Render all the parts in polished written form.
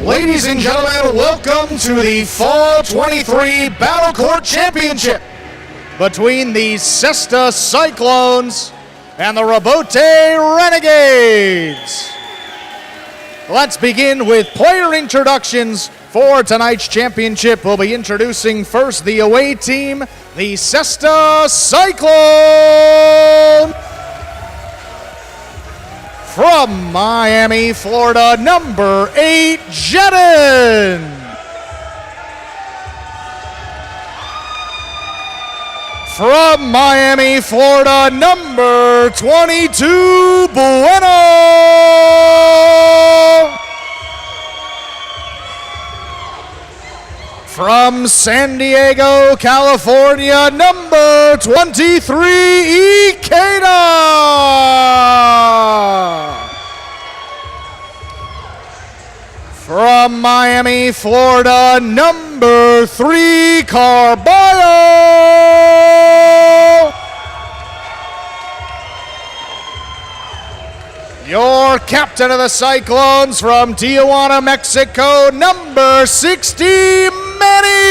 Ladies and gentlemen, welcome to the Fall 23 Battle Court Championship between the Cesta Cyclones and the Rabote Renegades. Let's begin with player introductions for tonight's championship. We'll be introducing first the away team, the Cesta Cyclones. From Miami, Florida, number 8, Jedden. From Miami, Florida, number 22, Bueno. From San Diego, California, number 23, Ikeda. From Miami, Florida, number 3, Carballo. Your captain of the Cyclones from Tijuana, Mexico, number 60, Manny.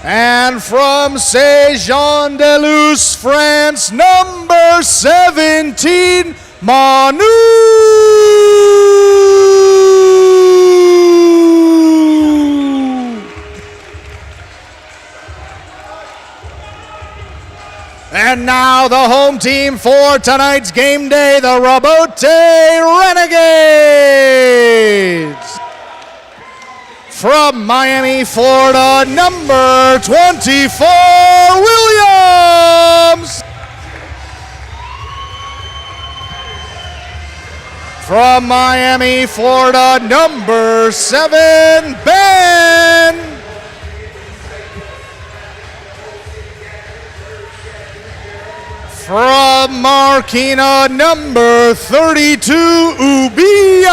And from Saint-Jean-de-Luz, France, number 17, Manu. And now the home team for tonight's game day, the Rabote Renegades. From Miami, Florida, number 24, Williams. From Miami, Florida, number 7, Ben. From Marquina, number 32, Ubia.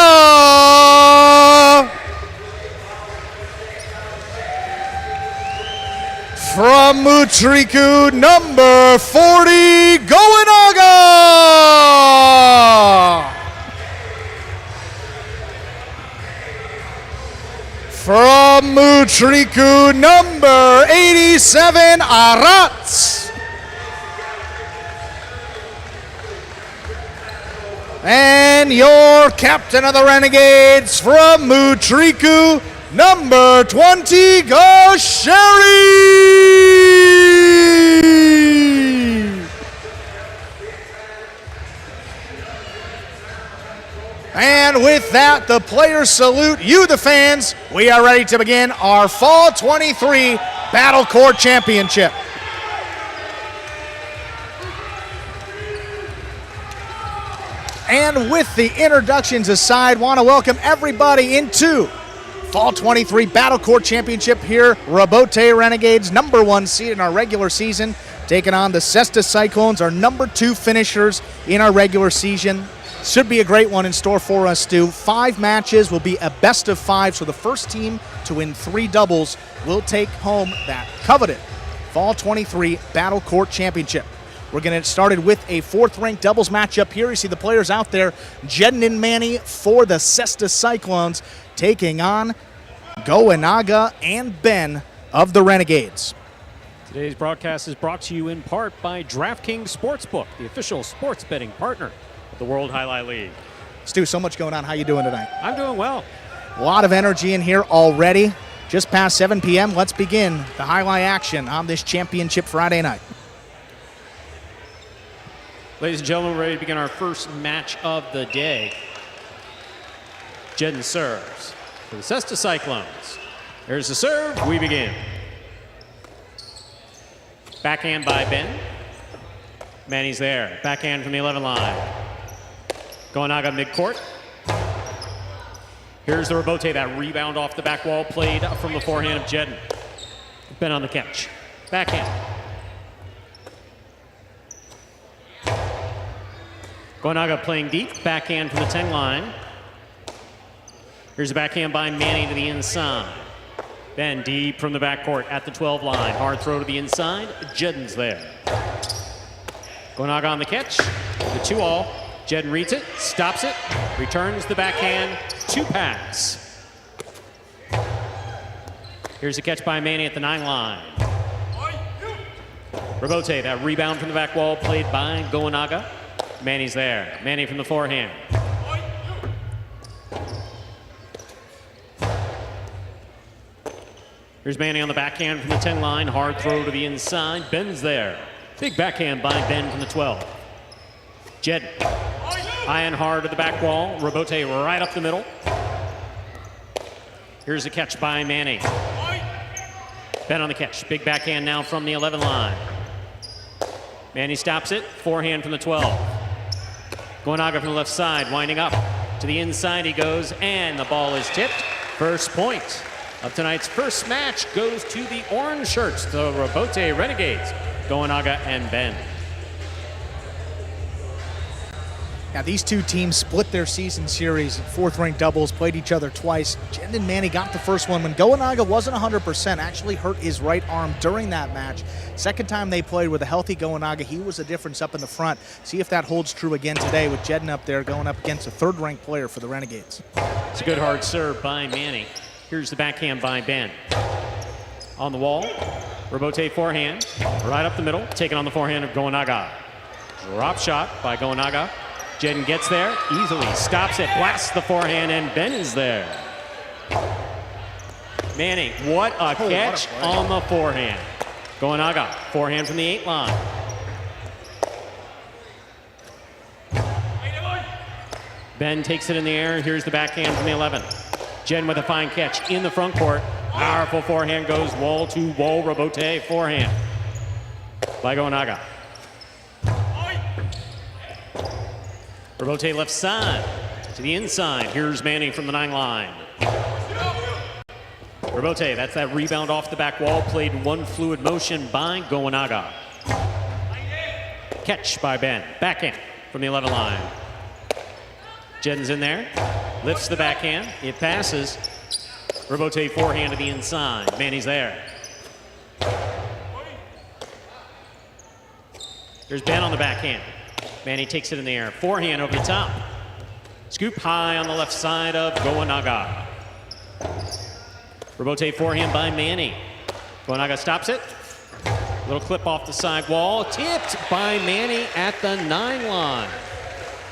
From Mutriku, number 40, Goenaga. From Mutriku, number 87, Arats. And your captain of the Renegades from Mutriku, number 20, Gosheri. And with that, the players salute you, the fans. We are ready to begin our Fall 23 Battle Court Championship. And with the introductions aside, want to welcome everybody into Fall 23 Battle Court Championship here. Rabote Renegades, number 1 seed in our regular season, taking on the Cesta Cyclones, our number 2 finishers in our regular season. Should be a great one in store for us, Stu. 5 matches will be a best of 5, so the first team to win 3 doubles will take home that coveted Fall 23 Battle Court Championship. We're going to get started with a 4th-ranked doubles matchup here. You see the players out there, Jedden and Manny for the Cesta Cyclones, taking on Goenaga and Ben of the Renegades. Today's broadcast is brought to you in part by DraftKings Sportsbook, the official sports betting partner of the World Jai-Alai League. Stu, so much going on. How you doing tonight? I'm doing well. A lot of energy in here already. Just past 7 p.m., let's begin the highlight action on this championship Friday night. Ladies and gentlemen, we're ready to begin our first match of the day. Jedden serves for the Cesta Cyclones. There's the serve. We begin. Backhand by Ben. Manny's there. Backhand from the 11 line. Goenaga midcourt. Here's the Rabote, that rebound off the back wall played from the forehand of Jedden. Ben on the catch. Backhand. Goenaga playing deep, backhand from the 10 line. Here's a backhand by Manny to the inside. Ben deep from the backcourt at the 12 line. Hard throw to the inside. Jedden's there. Goenaga on the catch. The 2-all. Jedden reads it, stops it, returns the backhand, 2-pass. Here's a catch by Manny at the 9 line. Rabote, that rebound from the back wall played by Goenaga. Manny's there. Manny from the forehand. Here's Manny on the backhand from the 10 line. Hard throw to the inside. Ben's there. Big backhand by Ben from the 12. Jedden. High and hard to the back wall. Rabote right up the middle. Here's a catch by Manny. Ben on the catch. Big backhand now from the 11 line. Manny stops it. Forehand from the 12. Goenaga from the left side. Winding up. To the inside he goes. And the ball is tipped. First point of tonight's first match goes to the orange shirts, the Rabote Renegades. Goenaga and Ben. Now, these two teams split their season series. Fourth-ranked doubles, played each other twice. Jedden and Manny got the first one when Goenaga wasn't 100%, actually hurt his right arm during that match. Second time they played with a healthy Goenaga, he was the difference up in the front. See if that holds true again today with Jedden up there going up against a third-ranked player for the Renegades. It's a good hard serve by Manny. Here's the backhand by Ben. On the wall, Rabote forehand, right up the middle, taken on the forehand of Goenaga. Drop shot by Goenaga. Jedden gets there, easily stops it, blasts the forehand, and Ben is there. Manny, what a catch on the forehand. Goenaga, forehand from the 8 line. Ben takes it in the air, here's the backhand from the 11. Jedden with a fine catch in the front court. Powerful forehand goes wall to wall. Rabote forehand by Goenaga. Rabote left side to the inside. Here's Manny from the 9 line. Rabote, that's that rebound off the back wall, played in one fluid motion by Goenaga. Catch by Ben. Backhand from the 11 line. Jedden's in there. Lifts the backhand. It passes. Rabote forehand to the inside. Manny's there. There's Ben on the backhand. Manny takes it in the air. Forehand over the top. Scoop high on the left side of Goenaga. Rabote forehand by Manny. Goenaga stops it. Little clip off the side wall. Tipped by Manny at the 9 line.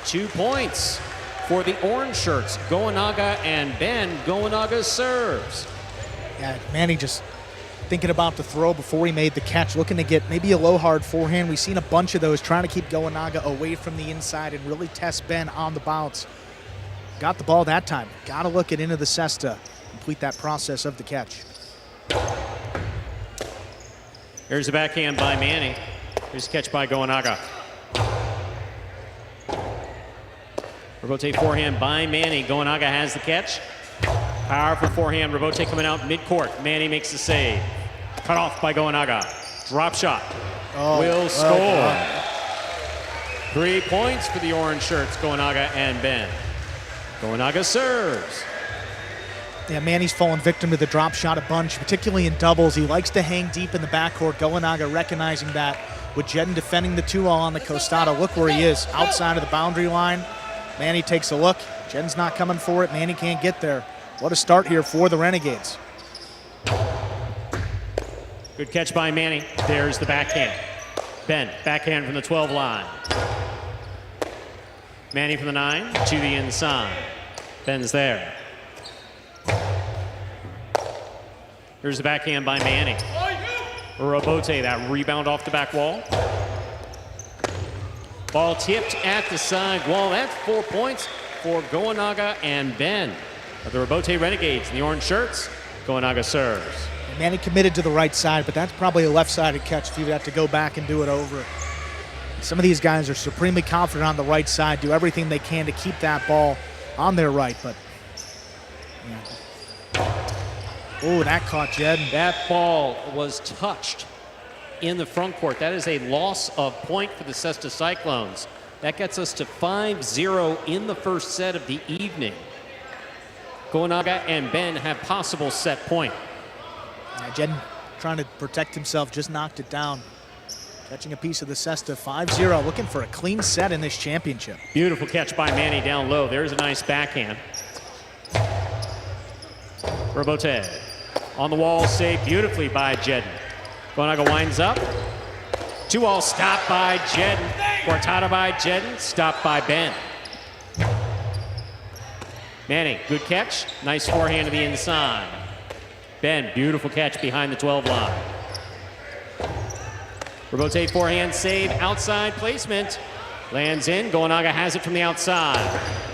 2 points for the orange shirts. Goenaga and Ben. Goenaga serves. Yeah, Manny just thinking about the throw before he made the catch, looking to get maybe a low hard forehand. We've seen a bunch of those, trying to keep Goenaga away from the inside and really test Ben on the bounce. Got the ball that time. Got to look it into the cesta, complete that process of the catch. Here's the backhand by Manny. Here's the catch by Goenaga. Rabote forehand by Manny. Goenaga has the catch. Powerful forehand. Rabote coming out midcourt. Manny makes the save. Cut off by Goenaga. Drop shot. Will score. 3 points for the orange shirts, Goenaga and Ben. Goenaga serves. Yeah, Manny's fallen victim to the drop shot a bunch, particularly in doubles. He likes to hang deep in the backcourt. Goenaga recognizing that with Jedden defending the 2-all on the Costado. Look where he is, outside of the boundary line. Manny takes a look. Jedden's not coming for it. Manny can't get there. What a start here for the Renegades. Good catch by Manny. There's the backhand. Ben, backhand from the 12 line. Manny from the 9 to the inside. Ben's there. Here's the backhand by Manny. Rabote, that rebound off the back wall. Ball tipped at the side wall. That's 4 points for Goenaga and Ben of the Rabote Renegades in the orange shirts. Goenaga serves. Manny committed to the right side, but that's probably a left-sided catch if you would have to go back and do it over. Some of these guys are supremely confident on the right side, do everything they can to keep that ball on their right, but oh, that caught Jedden. That ball was touched in the front court. That is a loss of point for the Cesta Cyclones. That gets us to 5-0 in the first set of the evening. Goenaga and Ben have possible set point. Yeah, Jedden trying to protect himself, just knocked it down. Catching a piece of the cesta, 5-0, looking for a clean set in this championship. Beautiful catch by Manny down low. There's a nice backhand. Robote on the wall, saved beautifully by Jedden. Gonaga winds up. 2-all stopped by Jedden. Cortada by Jedden, stopped by Ben. Manny, good catch. Nice forehand to the inside. Ben, beautiful catch behind the 12 line. Robote forehand save, outside placement. Lands in, Gonaga has it from the outside.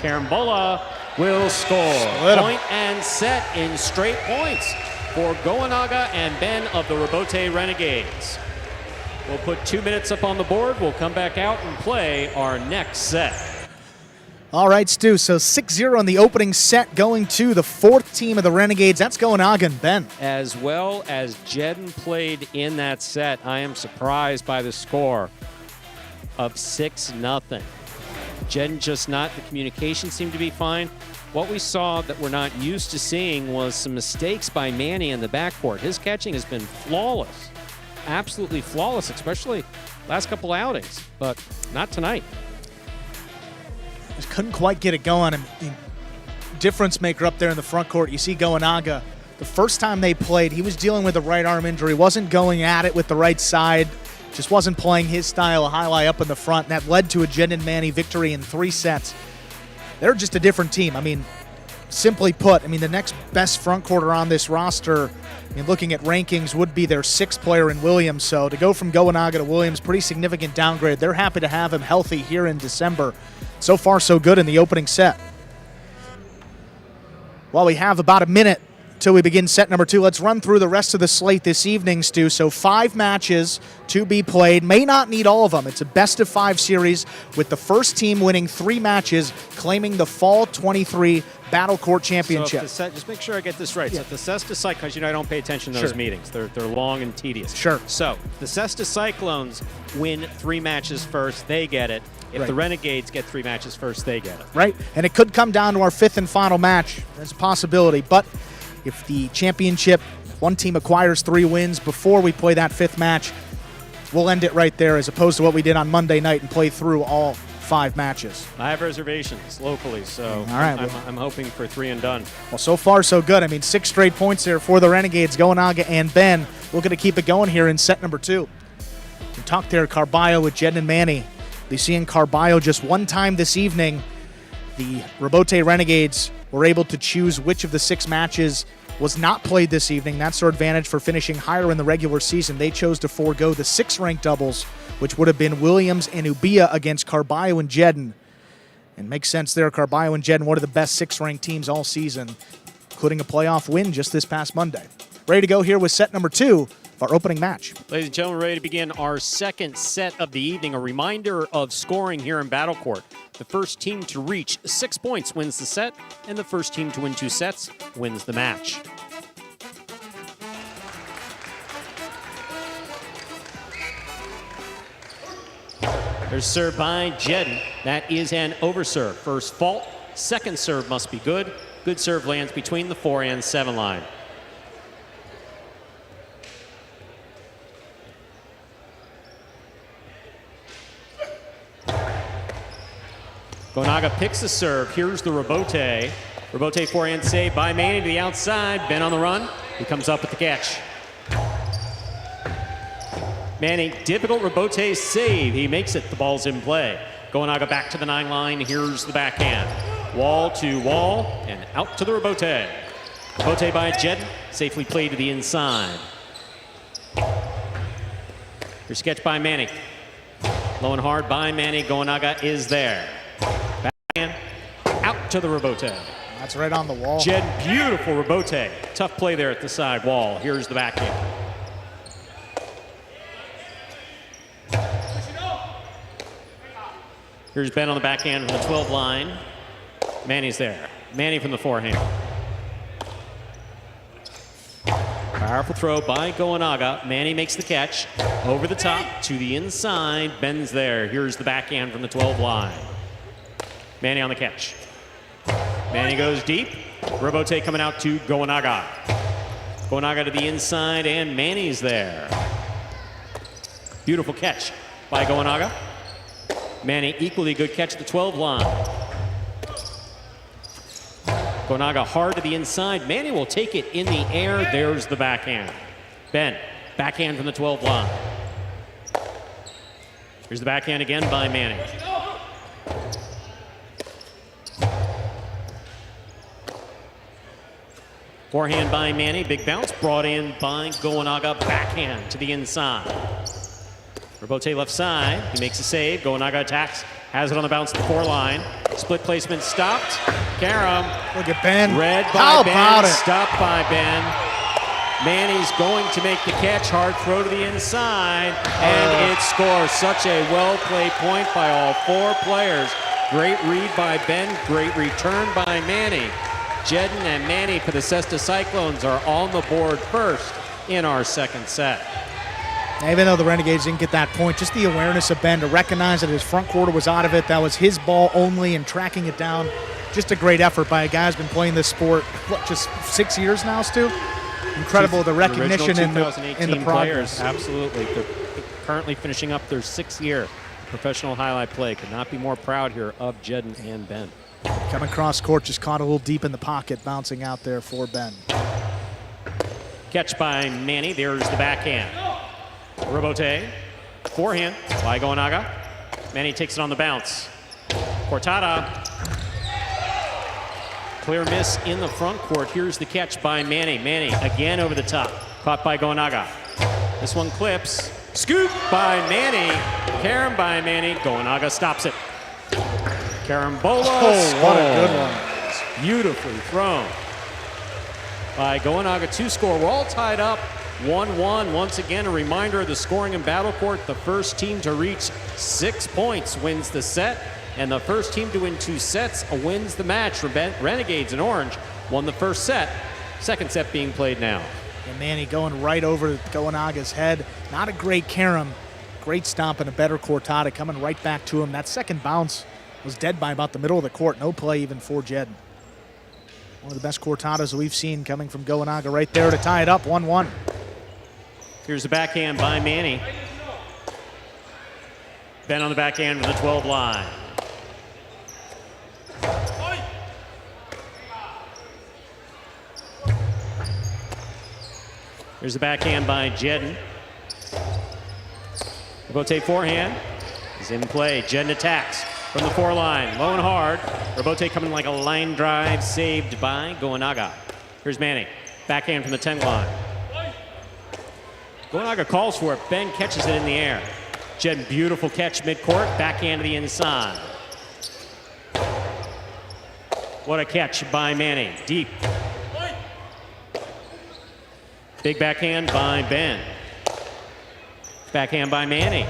Carambola will score. Point and set in straight points for Gonaga and Ben of the Robote Renegades. We'll put 2 minutes up on the board. We'll come back out and play our next set. All right, Stu, so 6-0 in the opening set, going to the fourth team of the Renegades. That's Gonaga and Ben. As well as Jedden played in that set, I am surprised by the score of 6-0. Jedden just not, the communication seemed to be fine. What we saw that we're not used to seeing was some mistakes by Manny in the backcourt. His catching has been flawless, absolutely flawless, especially last couple outings, but not tonight. Just couldn't quite get it going. And the difference maker up there in the front court, you see Gonaga. The first time they played, he was dealing with a right arm injury, wasn't going at it with the right side, just wasn't playing his style of highlight up in the front, and that led to a Jedden and Manny victory in 3 sets. They're just a different team. I mean, simply put, I mean, the next best front courter on this roster, I mean, looking at rankings, would be their 6th player in Williams. So to go from Gonaga to Williams, pretty significant downgrade. They're happy to have him healthy here in December. So far, so good in the opening set. Well, we have about a minute till we begin set number 2. Let's run through the rest of the slate this evening, Stu. So 5 matches to be played. May not need all of them. It's a best-of-5 series with the first team winning 3 matches, claiming the Fall 23 Battle Court Championship. So just make sure I get this right. Yeah. So the Cesta Cyclones, because I don't pay attention to those meetings. They're long and tedious. Sure. So the Cesta Cyclones win 3 matches first, they get it. If the Renegades get 3 matches first, they get it. Right, and it could come down to our 5th and final match. That's a possibility, but if the championship, one team acquires 3 wins before we play that 5th match, we'll end it right there as opposed to what we did on Monday night and play through all 5 matches. I have reservations locally, so all right, I'm hoping for 3 and done. Well, so far so good. I mean, 6 straight points there for the Renegades, Gonaga and Ben. We're going to keep it going here in set number 2. We talked there, Carballo with Jedden and Manny. Be seeing Carballo just one time this evening. The Robote Renegades were able to choose which of the 6 matches was not played this evening. That's their advantage for finishing higher in the regular season. They chose to forego the 6-ranked doubles, which would have been Williams and Ubia against Carballo and Jedden. And makes sense there. Carballo and Jedden, one of the best 6-ranked teams all season, including a playoff win just this past Monday. Ready to go here with set number 2. Our opening match. Ladies and gentlemen, ready to begin our second set of the evening. A reminder of scoring here in Battle Court. The first team to reach 6 points wins the set, and the first team to win 2 sets wins the match. There's serve by Jedden. That is an overserve. First fault, second serve must be good. Good serve lands between the 4 and 7 line. Gonaga picks the serve. Here's the Robote. Robote forehand save by Manny to the outside. Ben on the run. He comes up with the catch. Manny, difficult Robote save. He makes it. The ball's in play. Gonaga back to the 9 line. Here's the backhand. Wall to wall and out to the Robote. Robote by Jedden. Safely played to the inside. Here's sketch by Manny. Low and hard by Manny. Gonaga is there. Backhand out to the Robote. That's right on the wall. Jedden, beautiful Robote. Tough play there at the side wall. Here's the backhand. Here's Ben on the backhand from the 12 line. Manny's there. Manny from the forehand. Powerful throw by Gonaga. Manny makes the catch. Over the top to the inside. Ben's there. Here's the backhand from the 12 line. Manny on the catch. Manny goes deep. Robote coming out to Gonaga. Gonaga to the inside, and Manny's there. Beautiful catch by Goenaga. Manny, equally good catch at the 12 line. Goenaga hard to the inside. Manny will take it in the air. There's the backhand. Ben, backhand from the 12 line. Here's the backhand again by Manny. Forehand by Manny, big bounce, brought in by Goenaga, backhand to the inside. Robote left side, he makes a save, Goenaga attacks, has it on the bounce to the 4 line. Split placement stopped, Karam. Look at Ben. Read by How Ben, about it? stopped by Ben. Manny's going to make the catch, hard throw to the inside, and it scores. Such a well-played point by all 4 players. Great read by Ben, great return by Manny. Jedden and Manny for the Cesta Cyclones are on the board first in our second set. Even though the Renegades didn't get that point, just the awareness of Ben to recognize that his front quarter was out of it, that was his ball only, and tracking it down. Just a great effort by a guy who's been playing this sport, what, just 6 years now, Stu? Incredible, the recognition in the progress. Absolutely. They're currently finishing up their 6th year professional highlight play. Could not be more proud here of Jedden and Ben. Coming across court, just caught a little deep in the pocket, bouncing out there for Ben. Catch by Manny. There's the backhand. Robote, forehand by Goenaga. Manny takes it on the bounce. Cortada. Clear miss in the front court. Here's the catch by Manny. Manny again over the top. Caught by Goenaga. This one clips. Scoop by Manny. Karam by Manny. Goenaga stops it. Carambola. Oh, what a good one. Beautifully thrown by Goenaga. 2-score. We're all tied up 1-1. Once again, a reminder of the scoring in Battle Court. The first team to reach 6 points wins the set, and the first team to win 2 sets wins the match. Renegades in orange won the first set. Second set being played now. And Manny going right over Goenaga's head. Not a great Karam. Great stomp and a better Cortada coming right back to him. That second bounce was dead by about the middle of the court. No play even for Jedden. One of the best Cortadas we've seen coming from Goenaga right there to tie it up 1-1. Here's the backhand by Manny. Ben on the backhand with the 12 line. Here's the backhand by Jedden. Robote forehand is in play. Jedden attacks from the 4 line. Low and hard. Robote coming like a line drive, saved by Goenaga. Here's Manny. Backhand from the 10 line. Goenaga calls for it. Ben catches it in the air. Jedden, beautiful catch mid-court. Backhand to the inside. What a catch by Manny. Deep. Big backhand by Ben. Backhand by Manny.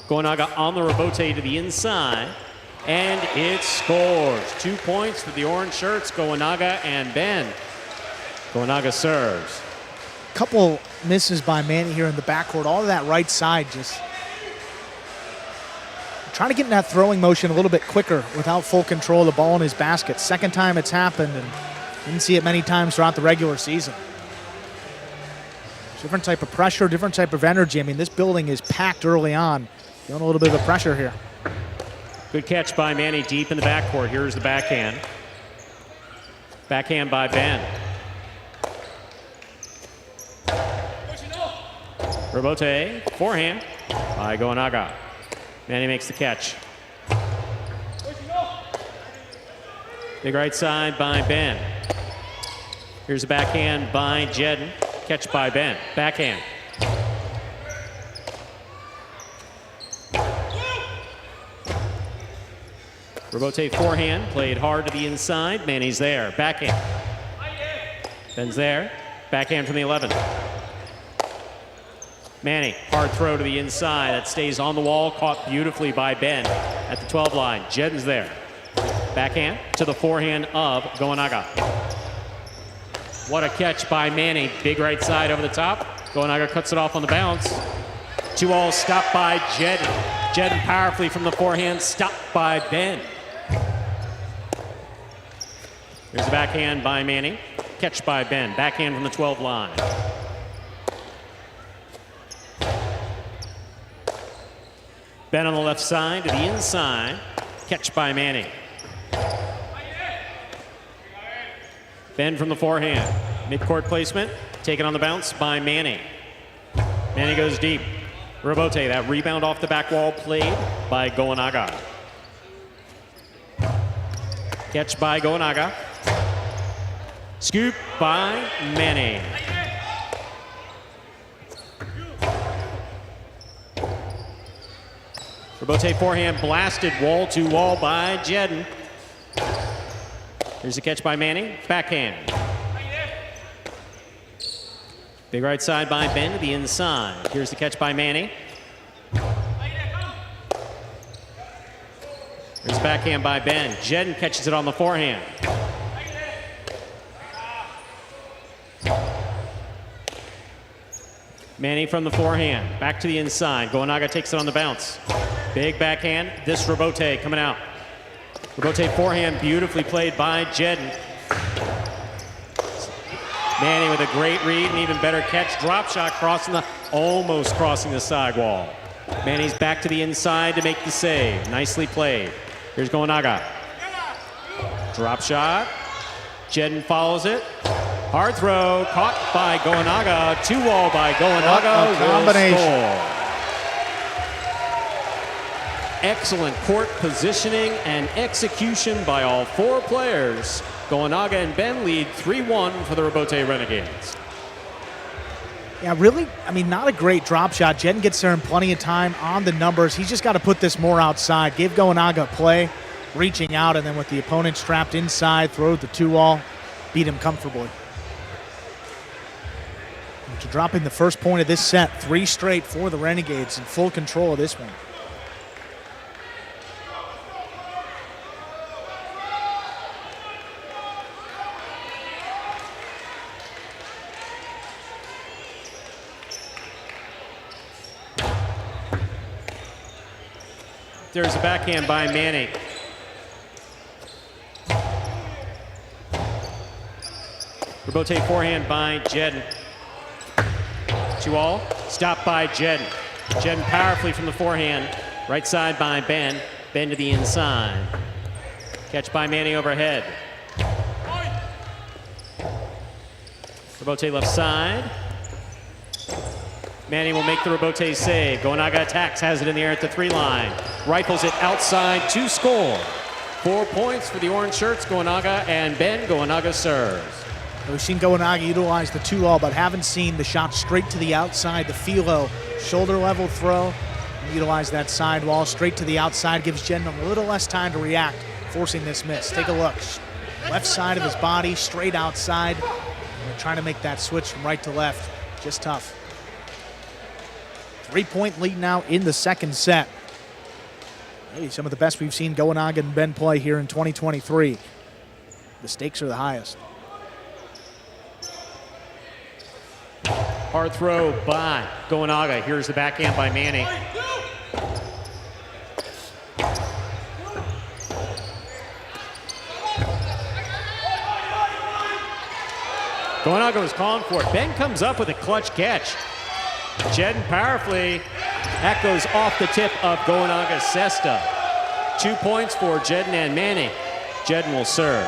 Goenaga on the Robote to the inside. And it scores. 2 points for the orange shirts, Goenaga and Ben. Goenaga serves. Couple misses by Manny here in the backcourt. All of that right side, just trying to get in that throwing motion a little bit quicker without full control of the ball in his basket. Second time it's happened, and didn't see it many times throughout the regular season. Different type of pressure, different type of energy. I mean, this building is packed early on. Feeling a little bit of the pressure here. Good catch by Manny deep in the backcourt. Here's the backhand. Backhand by Ben. Robote, forehand by Goenaga. Manny makes the catch. Big right side by Ben. Here's a backhand by Jedden. Catch by Ben. Backhand. Robote forehand, played hard to the inside. Manny's there. Backhand. Ben's there. Backhand from the 11. Manny, hard throw to the inside. That stays on the wall, caught beautifully by Ben at the 12 line. Jedden's there. Backhand to the forehand of Goenaga. What a catch by Manny. Big right side over the top. Goenaga cuts it off on the bounce. 2-all stopped by Jedden. Jedden powerfully from the forehand, stopped by Ben. Here's the backhand by Manny. Catch by Ben. Backhand from the 12 line. Ben on the left side to the inside. Catch by Manny. Ben from the forehand. Mid-court placement. Taken on the bounce by Manny. Manny goes deep. Robote, that rebound off the back wall played by Goenaga. Catch by Goenaga. Scoop by Manny. Robote forehand blasted wall to wall by Jedden. Here's a catch by Manny. Backhand. Big right side by Ben to the inside. Here's the catch by Manny. Here's backhand by Ben. Jedden catches it on the forehand. Manny from the forehand. Back to the inside. Goenaga takes it on the bounce. Big backhand. This Robote coming out. Robote forehand beautifully played by Jedden. Manny with a great read and even better catch. Drop shot almost crossing the sidewall. Manny's back to the inside to make the save. Nicely played. Here's Goenaga. Drop shot. Jedden follows it. Hard throw. Caught by Goenaga. 2-wall by Goenaga. Combination. Excellent court positioning and execution by all four players. Goenaga and Ben lead 3-1 for the Robote Renegades. Yeah, really, not a great drop shot. Jedden gets there in plenty of time on the numbers. He's just got to put this more outside. Give Goenaga a play, reaching out, and then with the opponent strapped inside, throw the 2-wall, beat him comfortably. After dropping the first point of this set, 3 straight for the Renegades, in full control of this one. There's a backhand by Manny. Robote forehand by Jedden. 2-all. Stopped by Jedden. Jedden powerfully from the forehand. Right side by Ben. Ben to the inside. Catch by Manny overhead. Robote left side. Manny will make the Robote save. Goenaga attacks, has it in the air at the 3-line. Rifles it outside to score. 4 points for the orange shirts, Goenaga and Ben. Goenaga serves. We've seen Goenaga utilize the 2-all, but haven't seen the shot straight to the outside, the philo, shoulder level throw. Utilize that sidewall straight to the outside, gives Jedden a little less time to react, forcing this miss. Take a look. Left side of his body, straight outside. We're trying to make that switch from right to left. Just tough. 3-point lead now in the second set. Maybe some of the best we've seen Goenaga and Ben play here in 2023. The stakes are the highest. Hard throw by Goenaga. Here's the backhand by Manny. Goenaga was calling for it. Ben comes up with a clutch catch. Jedden powerfully. That goes off the tip of Goenaga's cesta. 2 points for Jedden and Manny. Jedden will serve.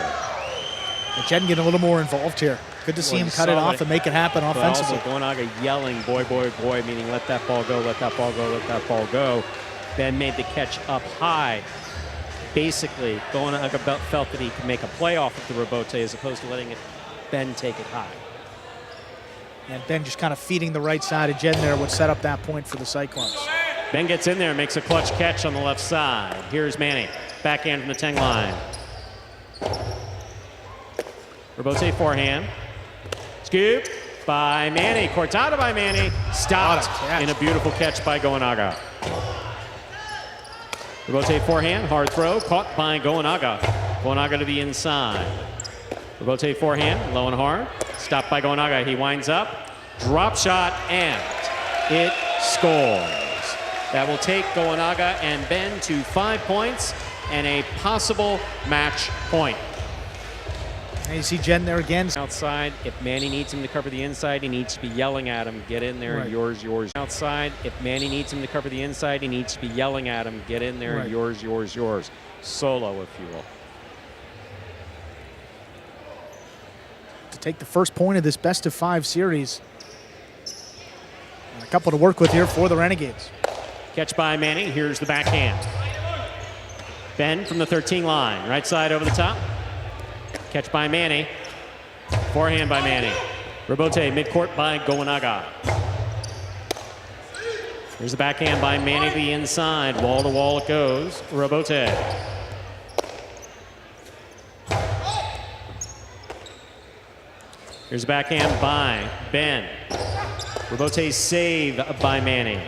And Jedden getting a little more involved here. Good to see him cut it off and make it happen offensively. But also Goenaga yelling, boy, boy, boy, meaning let that ball go, let that ball go, let that ball go. Ben made the catch up high. Basically, Goenaga felt that he could make a play off of the Robote as opposed to letting Ben take it high. And Ben just kind of feeding the right side of Jedden there would set up that point for the Cyclones. Ben gets in there, makes a clutch catch on the left side. Here's Manny, backhand from the 10 line. Robote forehand. Scoop by Manny, cortada by Manny, stopped in a beautiful catch by Goenaga. Robote forehand, hard throw, caught by Goenaga. Goenaga to the inside. Robote forehand, low and hard, stopped by Goenaga. He winds up, drop shot, and it scores. That will take Goenaga and Ben to 5 points and a possible match point. And you see Jen there again. Outside, if Manny needs him to cover the inside, he needs to be yelling at him, get in there, Right. yours, yours. Outside, if Manny needs him to cover the inside, he needs to be yelling at him, get in there, Right. yours, yours, yours. Solo, if you will. To take the first point of this best-of-5 series. And a couple to work with here for the Renegades. Catch by Manny. Here's the backhand. Ben from the 13 line. Right side over the top. Catch by Manny. Forehand by Manny. Robote midcourt by Goanaga. Here's the backhand by Manny to the inside. Wall to wall it goes. Robote. Here's the backhand by Ben. Robote save by Manny.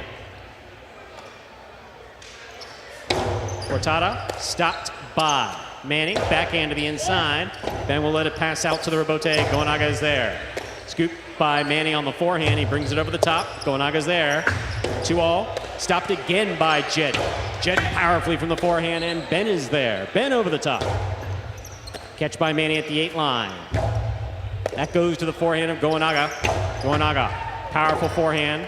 Cortada stopped by Manny. Backhand to the inside. Ben will let it pass out to the Robote. Goanaga is there. Scoop by Manny on the forehand. He brings it over the top. Goanaga's there. 2-all. Stopped again by Jed. Jed powerfully from the forehand, and Ben is there. Ben over the top. Catch by Manny at the 8 line. That goes to the forehand of Goanaga. Goanaga, powerful forehand.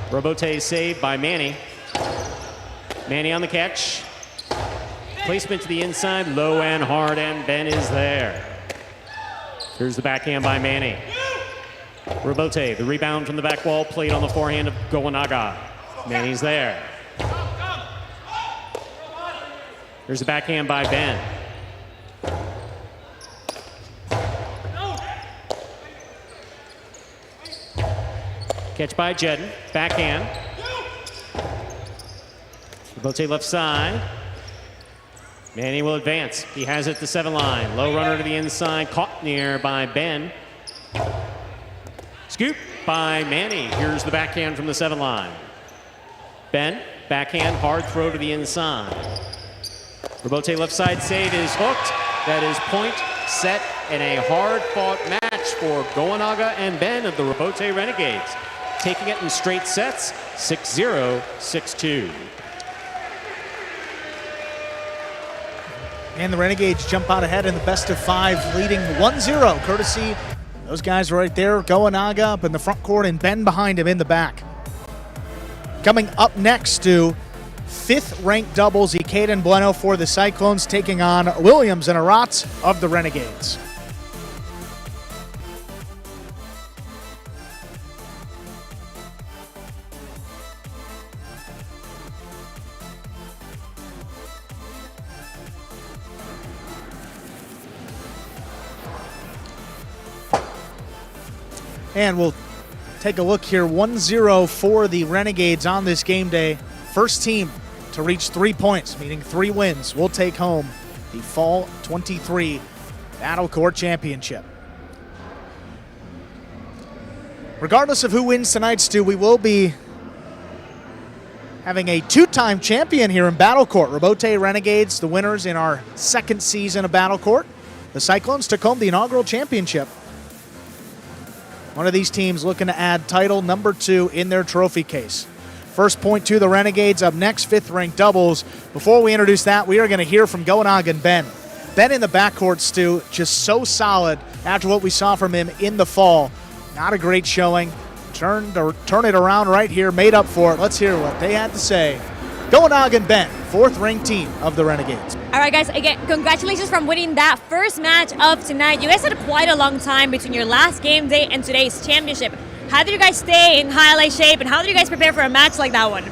Robote saved by Manny. Manny on the catch. Placement to the inside, low and hard, and Ben is there. Here's the backhand by Manny. Robote, the rebound from the back wall, played on the forehand of Goanaga. Manny's there. Here's the backhand by Ben. Catch by Jedden, backhand. Robote left side. Manny will advance. He has it at the 7 line. Low runner to the inside, caught near by Ben. Scoop by Manny. Here's the backhand from the 7 line. Ben, backhand, hard throw to the inside. Robote left side save is hooked. That is point, set, and a hard-fought match for Goanaga and Ben of the Robote Renegades. Taking it in straight sets, 6-0, 6-2. And the Renegades jump out ahead in the best-of-5, leading 1-0, courtesy those guys right there. Goanaga up in the front court and Ben behind him in the back. Coming up next to 5th-ranked doubles, Ikeda and Bueno for the Cyclones, taking on Williams and Aratz of the Renegades. And we'll take a look here. 1-0 for the Renegades on this game day. First team to reach 3 points, meaning 3 wins, will take home the Fall 23 Battle Court Championship. Regardless of who wins tonight, Stu, we will be having a 2-time champion here in Battle Court. Robote Renegades, the winners in our 2nd season of Battle Court. The Cyclones took home the inaugural championship. One of these teams looking to add title number 2 in their trophy case. First point to the Renegades. Up next, 5th-ranked doubles. Before we introduce that, we are going to hear from Goanaga and Ben. Ben in the backcourt, Stu, just so solid after what we saw from him in the fall. Not a great showing. Turn it around right here, made up for it. Let's hear what they had to say. Goanaga and Ben, 4th-ranked team of the Renegades. All right, guys, again, congratulations from winning that first match of tonight. You guys had quite a long time between your last game day and today's championship. How did you guys stay in highlight shape, and how did you guys prepare for a match like that one?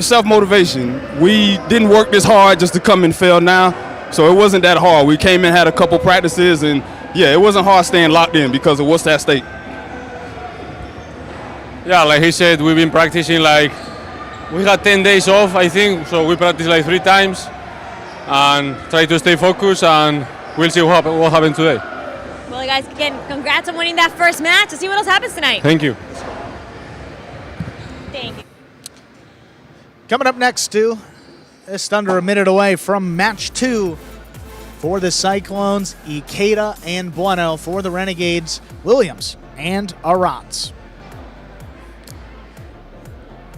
Self-motivation. We didn't work this hard just to come and fail now, so it wasn't that hard. We came in, had a couple practices, and yeah, it wasn't hard staying locked in because of what's at stake. Yeah, like he said, we've been practicing we had 10 days off, I think, so we practiced 3 times and try to stay focused, and we'll see what happens today. Well, guys, again, congrats on winning that first match. Let's see what else happens tonight. Thank you. Thank you. Coming up next, Stu, just under a minute away from match 2 for the Cyclones, Ikeda and Bueno. For the Renegades, Williams and Aratz.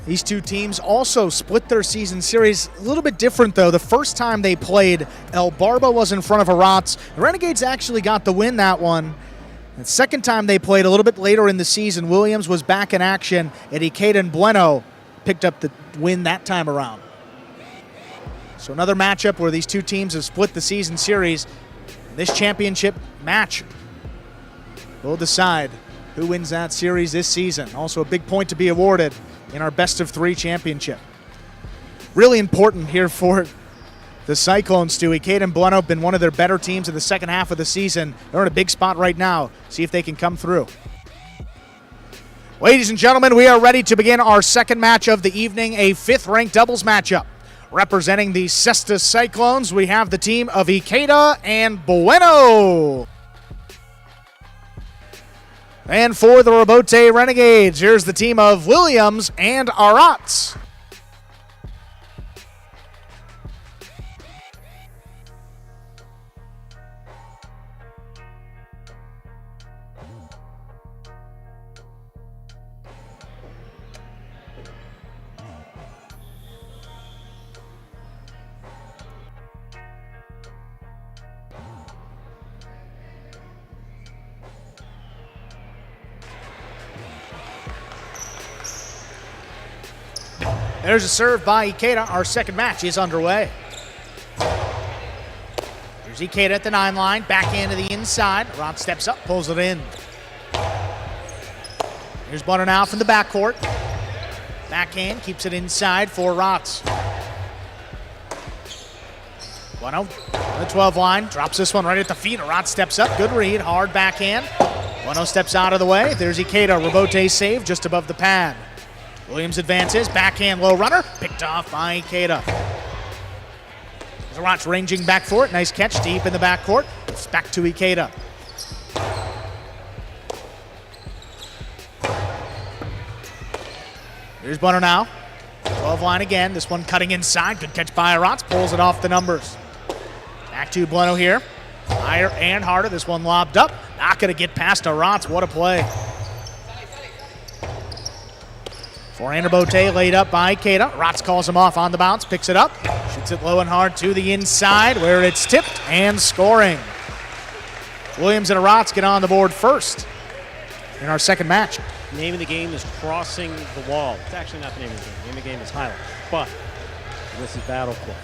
These two teams also split their season series. A little bit different, though. The first time they played, El Barba was in front of Arats. The Renegades actually got the win that one. The second time they played, a little bit later in the season, Williams was back in action, and Ikeda and Bueno picked up the win that time around. So another matchup where these two teams have split the season series. This championship match will decide who wins that series this season. Also a big point to be awarded in our best-of-3 championship. Really important here for the Cyclones too. Ikeda and Bueno have been one of their better teams in the second half of the season. They're in a big spot right now. See if they can come through. Ladies and gentlemen, we are ready to begin our second match of the evening, a 5th-ranked doubles matchup. Representing the Cestus Cyclones, we have the team of Ikeda and Bueno. And for the Robote Renegades, here's the team of Williams and Arats. There's a serve by Ikeda. Our second match is underway. Here's Ikeda at the 9 line, back into the inside. Arats steps up, pulls it in. Here's Bueno now from the backcourt. Backhand, keeps it inside for Arats. Bueno on the 12 line, drops this one right at the feet. Arats steps up, good read, hard backhand. Bueno steps out of the way. There's Ikeda, Robote save just above the pad. Williams advances, backhand low runner, picked off by Ikeda. Arats ranging back for it, nice catch deep in the backcourt. It's back to Ikeda. Here's Bueno now, 12 line again, this one cutting inside, good catch by Arats, pulls it off the numbers. Back to Bueno here, higher and harder, this one lobbed up, not gonna get past Arats, what a play. Forehand Robote laid up by Ikeda. Arats calls him off on the bounce, picks it up, shoots it low and hard to the inside where it's tipped and scoring. Williams and Arats get on the board first in our second match. The name of the game is crossing the wall. It's actually not the name of the game. The name of the game is highlight. But this is battle court.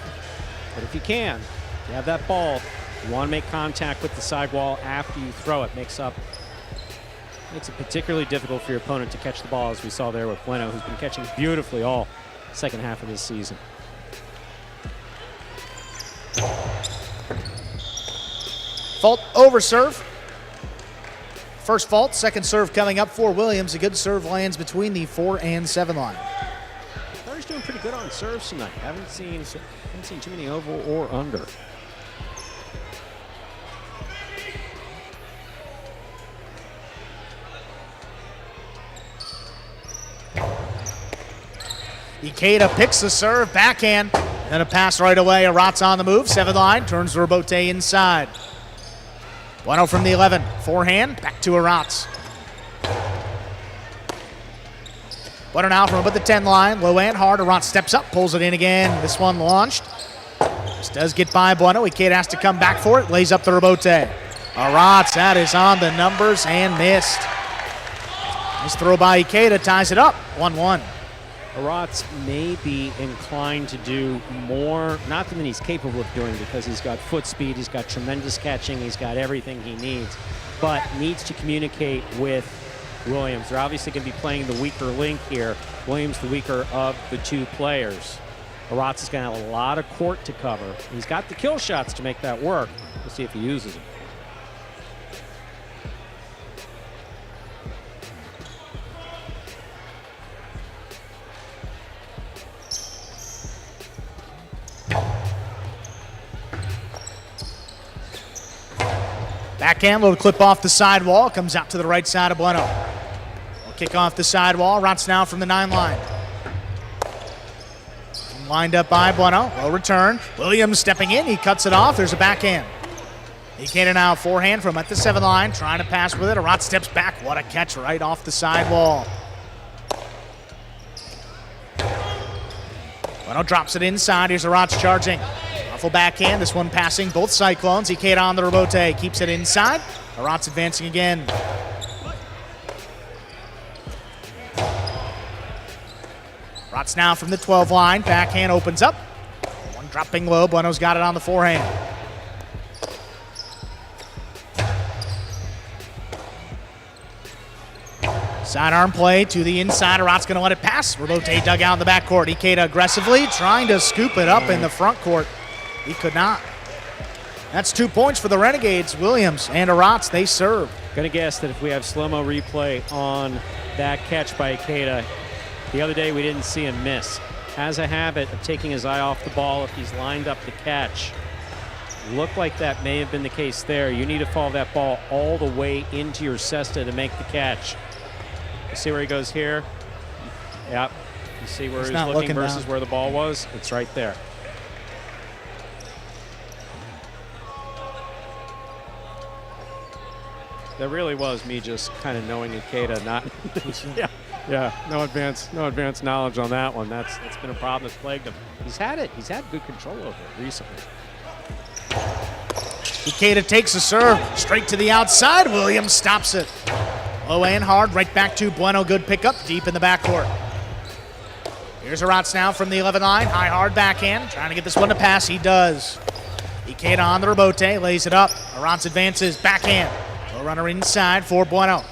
But if you can, you have that ball, you want to make contact with the sidewall after you throw it. Makes it particularly difficult for your opponent to catch the ball, as we saw there with Bueno, who's been catching beautifully all second half of this season. Fault over serve. First fault, second serve coming up for Williams. A good serve lands between the 4 and 7 line. He's doing pretty good on serves tonight. Haven't seen too many over or under. Ikeda picks the serve, backhand, and a pass right away. Arats on the move, 7 line, turns Robote inside. Bueno from the 11, forehand, back to Arats. Bueno now from about the 10 line, low and hard. Arats steps up, pulls it in again. This one launched. This does get by Bueno. Ikeda has to come back for it, lays up the Robote. Arats, that is on the numbers and missed. Nice throw by Ikeda, ties it up, 1-1. Arats may be inclined to do more, not than he's capable of doing, because he's got foot speed, he's got tremendous catching, he's got everything he needs, but needs to communicate with Williams. They're obviously going to be playing the weaker link here. Williams the weaker of the two players. Arats is going to have a lot of court to cover. He's got the kill shots to make that work. We'll see if he uses them. Backhand, little clip off the sidewall, comes out to the right side of Bueno. We'll kick off the sidewall, Arats now from the 9 line. Lined up by Bueno, low return. Williams stepping in, he cuts it off, there's a backhand. Ikeda now forehand from at the 7 line, trying to pass with it. Arats steps back, what a catch right off the sidewall. Bueno drops it inside. Here's Arats charging. Powerful backhand. This one passing both Cyclones. Ikeda on the rebote. Keeps it inside. Arats advancing again. Arats now from the 12 line. Backhand opens up. One dropping low. Bueno's got it on the forehand. Sidearm play to the inside. Arats going to let it pass. Rebote dug out in the backcourt. Ikeda aggressively trying to scoop it up in the front court. He could not. That's 2 points for the Renegades. Williams and Arats, they serve. Gonna guess that if we have slow-mo replay on that catch by Ikeda, the other day we didn't see him miss. Has a habit of taking his eye off the ball if he's lined up to catch. Looked like that may have been the case there. You need to follow that ball all the way into your cesta to make the catch. You see where he goes here? Yep. You see where he's looking versus down. where the ball was? It's right there. That really was me just kind of knowing Ikeda, not no advanced knowledge on that one. That's been a problem that's plagued him. He's had good control over it recently. Ikeda takes a serve straight to the outside. Williams stops it. Low and hard, right back to Bueno. Good pickup deep in the backcourt. Here's Arats now from the 11 line. High hard backhand, trying to get this one to pass. He does. Ikeda on the rebote, lays it up. Arats advances, backhand. Low runner inside for Bueno.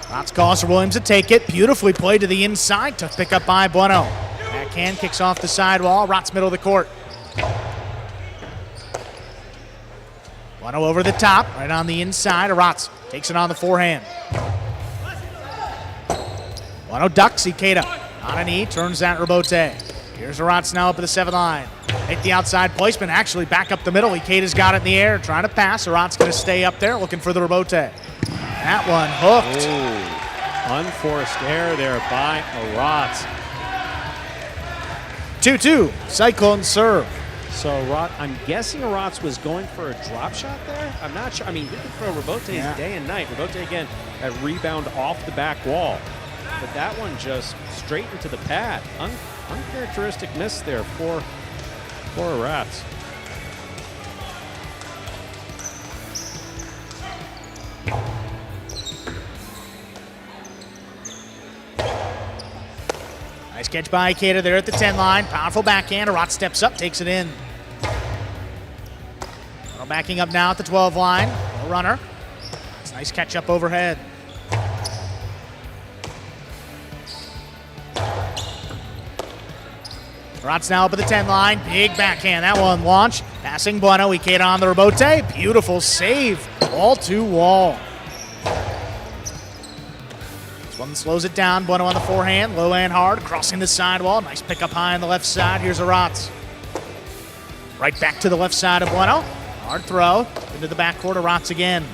Arats calls for Williams to take it. Beautifully played to the inside. Tough pickup by Bueno. Backhand kicks off the sidewall. Arats middle of the court. Bueno over the top, right on the inside. Arats takes it on the forehand. Bueno ducks. Ikeda on a knee, turns that rebote. Here's Arats now up at the 7 line. Hit the outside placement, actually back up the middle. Ikeda's got it in the air, trying to pass. Arats going to stay up there, looking for the rebote. That one hooked. Ooh, unforced error there by Arats. 2-2, Cyclone serve. So I'm guessing Arats was going for a drop shot there. I'm not sure. I mean, he can throw rebotes day and night. Rebote again, a rebound off the back wall. But that one just straight into the pad. Uncharacteristic miss there for Arats. Nice catch by Ikeda there at the 10 line. Powerful backhand. Arats steps up, takes it in. Well, backing up now at the 12 line. No runner. It's a nice catch up overhead. Arats now up at the 10 line. Big backhand. That one launched. Passing Bueno. Ikeda on the rebote. Beautiful save. All to wall. One slows it down. Bueno on the forehand. Low and hard. Crossing the sidewall. Nice pickup high on the left side. Here's Arats. Right back to the left side of Bueno. Hard throw. Into the backcourt. Arats again.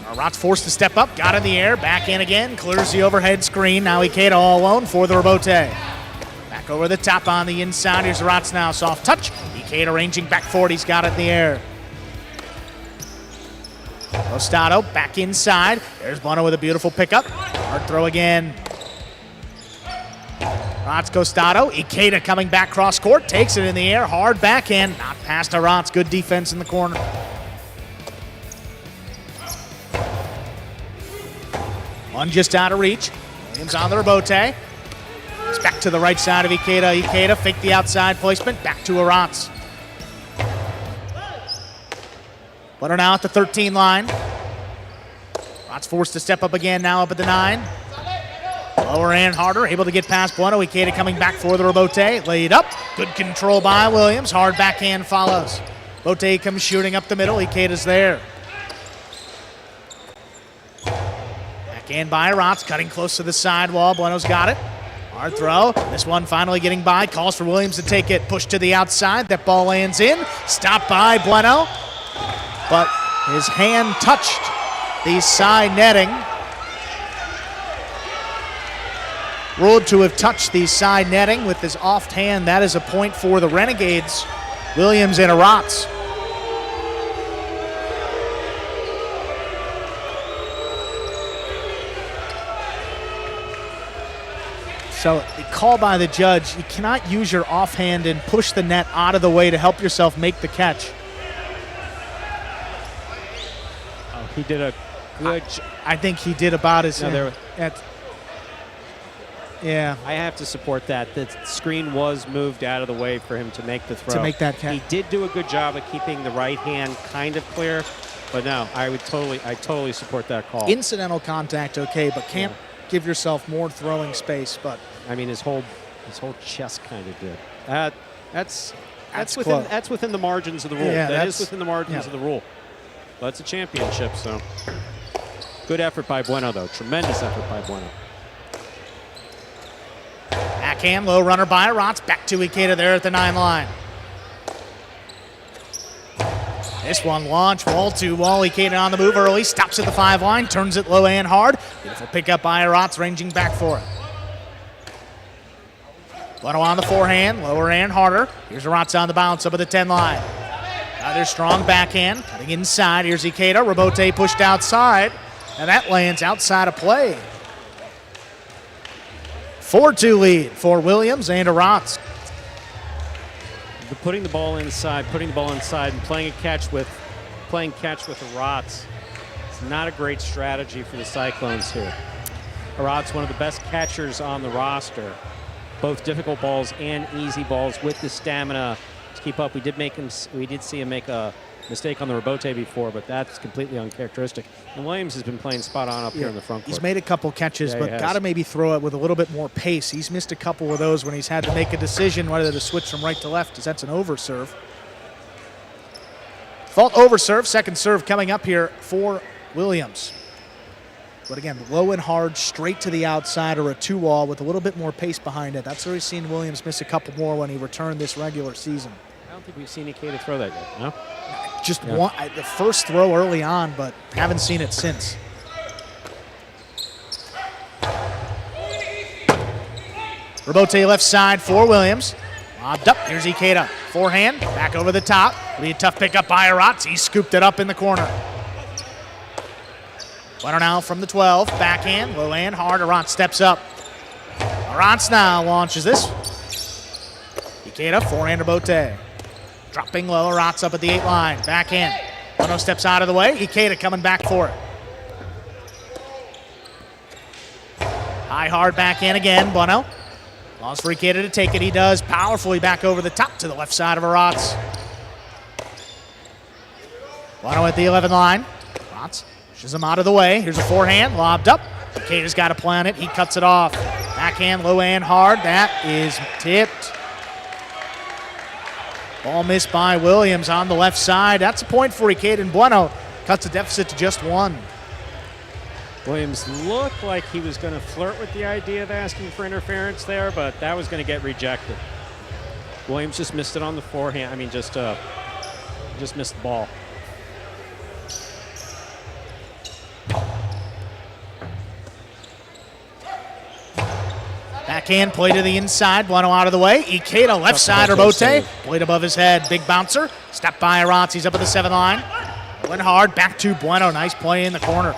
Arats forced to step up. Got in the air. Backhand again. Clears the overhead screen. Now Ikeda all alone for the rebote. Back over the top on the inside. Here's Arats now. Soft touch. Ikeda ranging back forward. He's got it in the air. Rostado back inside. There's Bueno with a beautiful pickup. Hard throw again. Arats Costado. Ikeda coming back cross court. Takes it in the air. Hard backhand. Not past Arats. Good defense in the corner. One just out of reach. Williams on the rebote. It's back to the right side of Ikeda. Ikeda faked the outside placement. Back to Arats. Bueno now at the 13 line. Arats forced to step up again, now up at the 9. Lower and harder, able to get past Bueno. Ikeda coming back for the rebote. Laid up. Good control by Williams. Hard backhand follows. Rebote comes shooting up the middle. Ikeda's there. Backhand by Arats, cutting close to the sidewall. Bueno's got it. Hard throw. This one finally getting by. Calls for Williams to take it. Push to the outside. That ball lands in. Stopped by Bueno. But his hand touched the side netting. Ruled to have touched the side netting with his off hand. That is a point for the Renegades. Williams and Arats. So the call by the judge, you cannot use your offhand and push the net out of the way to help yourself make the catch. Oh, he did a good. I think he did about as. Yeah. I have to support that. The screen was moved out of the way for him to make the throw. To make that catch. He did do a good job of keeping the right hand kind of clear, but no, I totally support that call. Incidental contact, okay, but can't give yourself more throwing space. But I mean, his whole chest kind of did. That's within the margins of the rule. Yeah, that is within the margins of the rule. But it's a championship, so good effort by Bueno, though. Tremendous effort by Bueno. Backhand, low runner by Rotz. Back to Ikeda there at the 9 line. This one launched wall to wall. Ikeda on the move early. Stops at the 5 line. Turns it low and hard. Beautiful pickup by Rotz, ranging back for it. Bueno on the forehand. Lower and harder. Here's Rotz on the bounce up at the 10 line. Another strong backhand. Cutting inside. Here's Ikeda. Rabote pushed outside. And that lands outside of play. 4-2 lead for Williams and Rotz. Putting the ball inside, and playing catch with Rotz. It's not a great strategy for the Cyclones here. Rotz, one of the best catchers on the roster. Both difficult balls and easy balls with the stamina to keep up. We did see him make a mistake on the Rabote before, but that's completely uncharacteristic. And Williams has been playing spot on up here in the front court. He's made a couple catches, but got to maybe throw it with a little bit more pace. He's missed a couple of those when he's had to make a decision whether to switch from right to left, because that's an overserve. Fault overserve, second serve coming up here for Williams. But again, low and hard, straight to the outside or a 2-wall with a little bit more pace behind it. That's where we've seen Williams miss a couple more when he returned this regular season. I don't think we've seen Ikeda throw that yet, no? Just one, the first throw early on, but haven't seen it since. Rabote left side for Williams. Lobbed up. Here's Ikeda. Forehand. Back over the top. It'll be a tough pickup by Rotz. He scooped it up in the corner. Bueno now from the 12. Backhand. Low and hard. Rotz steps up. Rotz now launches this. Ikeda. Forehand Rabote. Dropping low, Rotz up at the 8 line. Backhand. Bueno steps out of the way. Ikeda coming back for it. High, hard backhand again. Bueno. Longs for Ikeda to take it. He does. Powerfully back over the top to the left side of Rotz. Bueno at the 11 line. Rotz pushes him out of the way. Here's a forehand. Lobbed up. Ikeda's got to plan it. He cuts it off. Backhand, low and hard. That is tipped. Ball missed by Williams on the left side. That's a point for Ikeda, and Bueno cuts the deficit to just 1. Williams looked like he was going to flirt with the idea of asking for interference there, but that was going to get rejected. Williams just missed it on the forehand. I mean, just missed the ball. Backhand play to the inside. Bueno out of the way. Ikeda left side. Rabote played above his head. Big bouncer. Step by Rotz. He's up at the 7 line. Went hard. Back to Bueno. Nice play in the corner.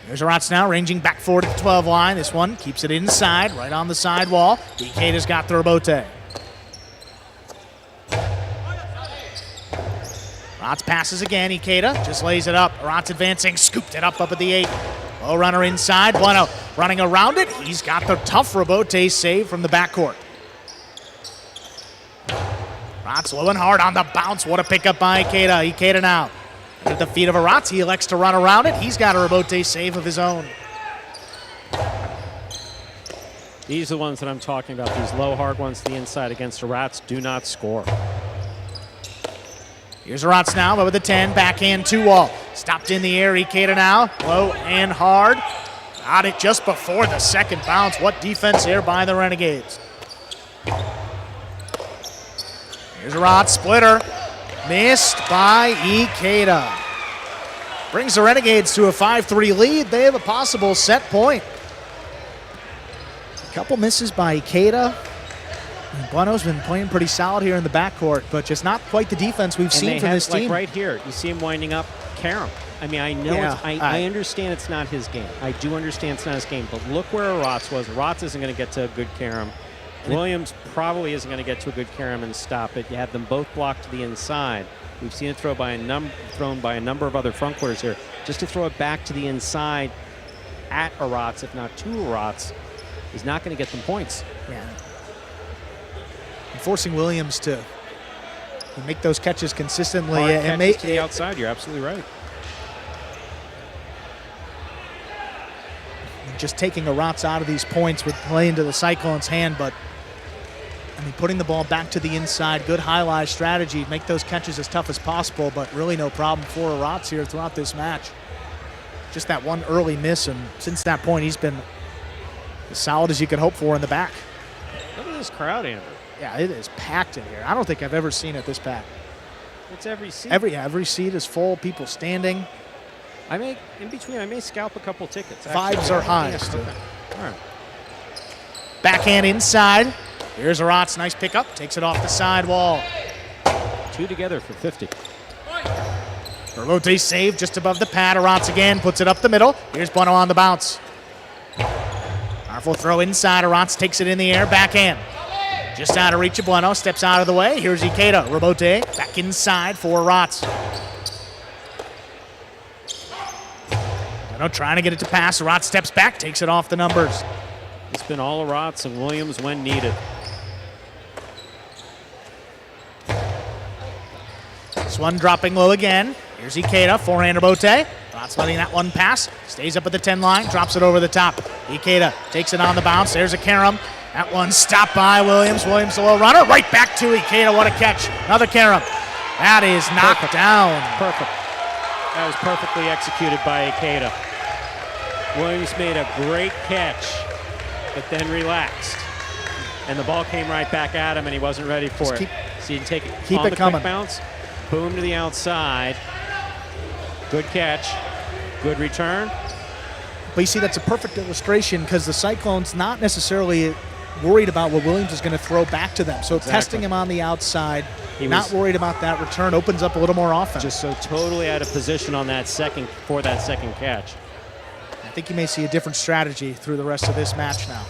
There's Rotz now ranging back forward at the 12 line. This one keeps it inside, right on the side wall. Ikeda's got the Rabote. Rotz passes again. Ikeda just lays it up. Rotz advancing. Scooped it up at the 8. Low runner inside. Bueno running around it. He's got the tough Rabote save from the backcourt. Rotz low and hard on the bounce. What a pickup by Ikeda. Ikeda now at the feet of Rotz. He elects to run around it. He's got a Rabote save of his own. These are the ones that I'm talking about. These low, hard ones to the inside against Rotz do not score. Here's Rotz now over the 10. Backhand 2-wall. Stopped in the air. Ikeda now. Low and hard. Got it just before the second bounce. What defense here by the Renegades. Here's Rotz. Splitter. Missed by Ikeda. Brings the Renegades to a 5-3 lead. They have a possible set point. A couple misses by Ikeda. Bueno's been playing pretty solid here in the backcourt, but just not quite the defense we've seen from this team. Like right here, you see him winding up Karam. I mean, I know I understand it's not his game. I do understand it's not his game, but look where Aratz was. Aratz isn't going to get to a good carom. Williams probably isn't going to get to a good carom and stop it. You have them both blocked to the inside. We've seen it thrown by a number of other front courters here. Just to throw it back to the inside at Aratz, if not to Aratz, is not going to get them points. Yeah. And forcing Williams to make those catches consistently. Hard and catches to the outside, you're absolutely right. Just taking Aratz out of these points would play into the Cyclones' hand, but I mean, putting the ball back to the inside, good high-lie strategy, make those catches as tough as possible, but really no problem for Aratz here throughout this match. Just that one early miss, and since that point, he's been as solid as you could hope for in the back. Look at this crowd, Andrew. Yeah, it is packed in here. I don't think I've ever seen it this packed. It's every seat. Every seat is full, people standing. I may scalp a couple tickets. Vibes are high. Yeah, okay. All right. Backhand inside. Here's Aratz, nice pickup. Takes it off the sidewall. 2 together for 50. Robote save just above the pad. Aratz again puts it up the middle. Here's Bueno on the bounce. Powerful throw inside. Aratz takes it in the air. Backhand. Just out of reach of Bueno. Steps out of the way. Here's Ikeda. Robote back inside for Aratz. Bueno trying to get it to pass. Aratz steps back. Takes it off the numbers. It's been all Aratz and Williams when needed. This one dropping low again. Here's Ikeda, forehand Robote. Aratz letting that one pass. Stays up at the 10 line, drops it over the top. Ikeda takes it on the bounce. There's a carom. That one stopped by Williams. Williams a low runner. Right back to Ikeda. What a catch. Another carom. That is knocked down. Perfect. That was perfectly executed by Ikeda. Williams made a great catch, but then relaxed. And the ball came right back at him, and he wasn't ready for it. So you can take it keep on it the coming. Quick bounce, boom to the outside. Good catch, good return. But you see, that's a perfect illustration because the Cyclones not necessarily worried about what Williams is going to throw back to them. So testing him on the outside, not worried about that return, opens up a little more offense. Just so totally out of position on that second catch. I think you may see a different strategy through the rest of this match now.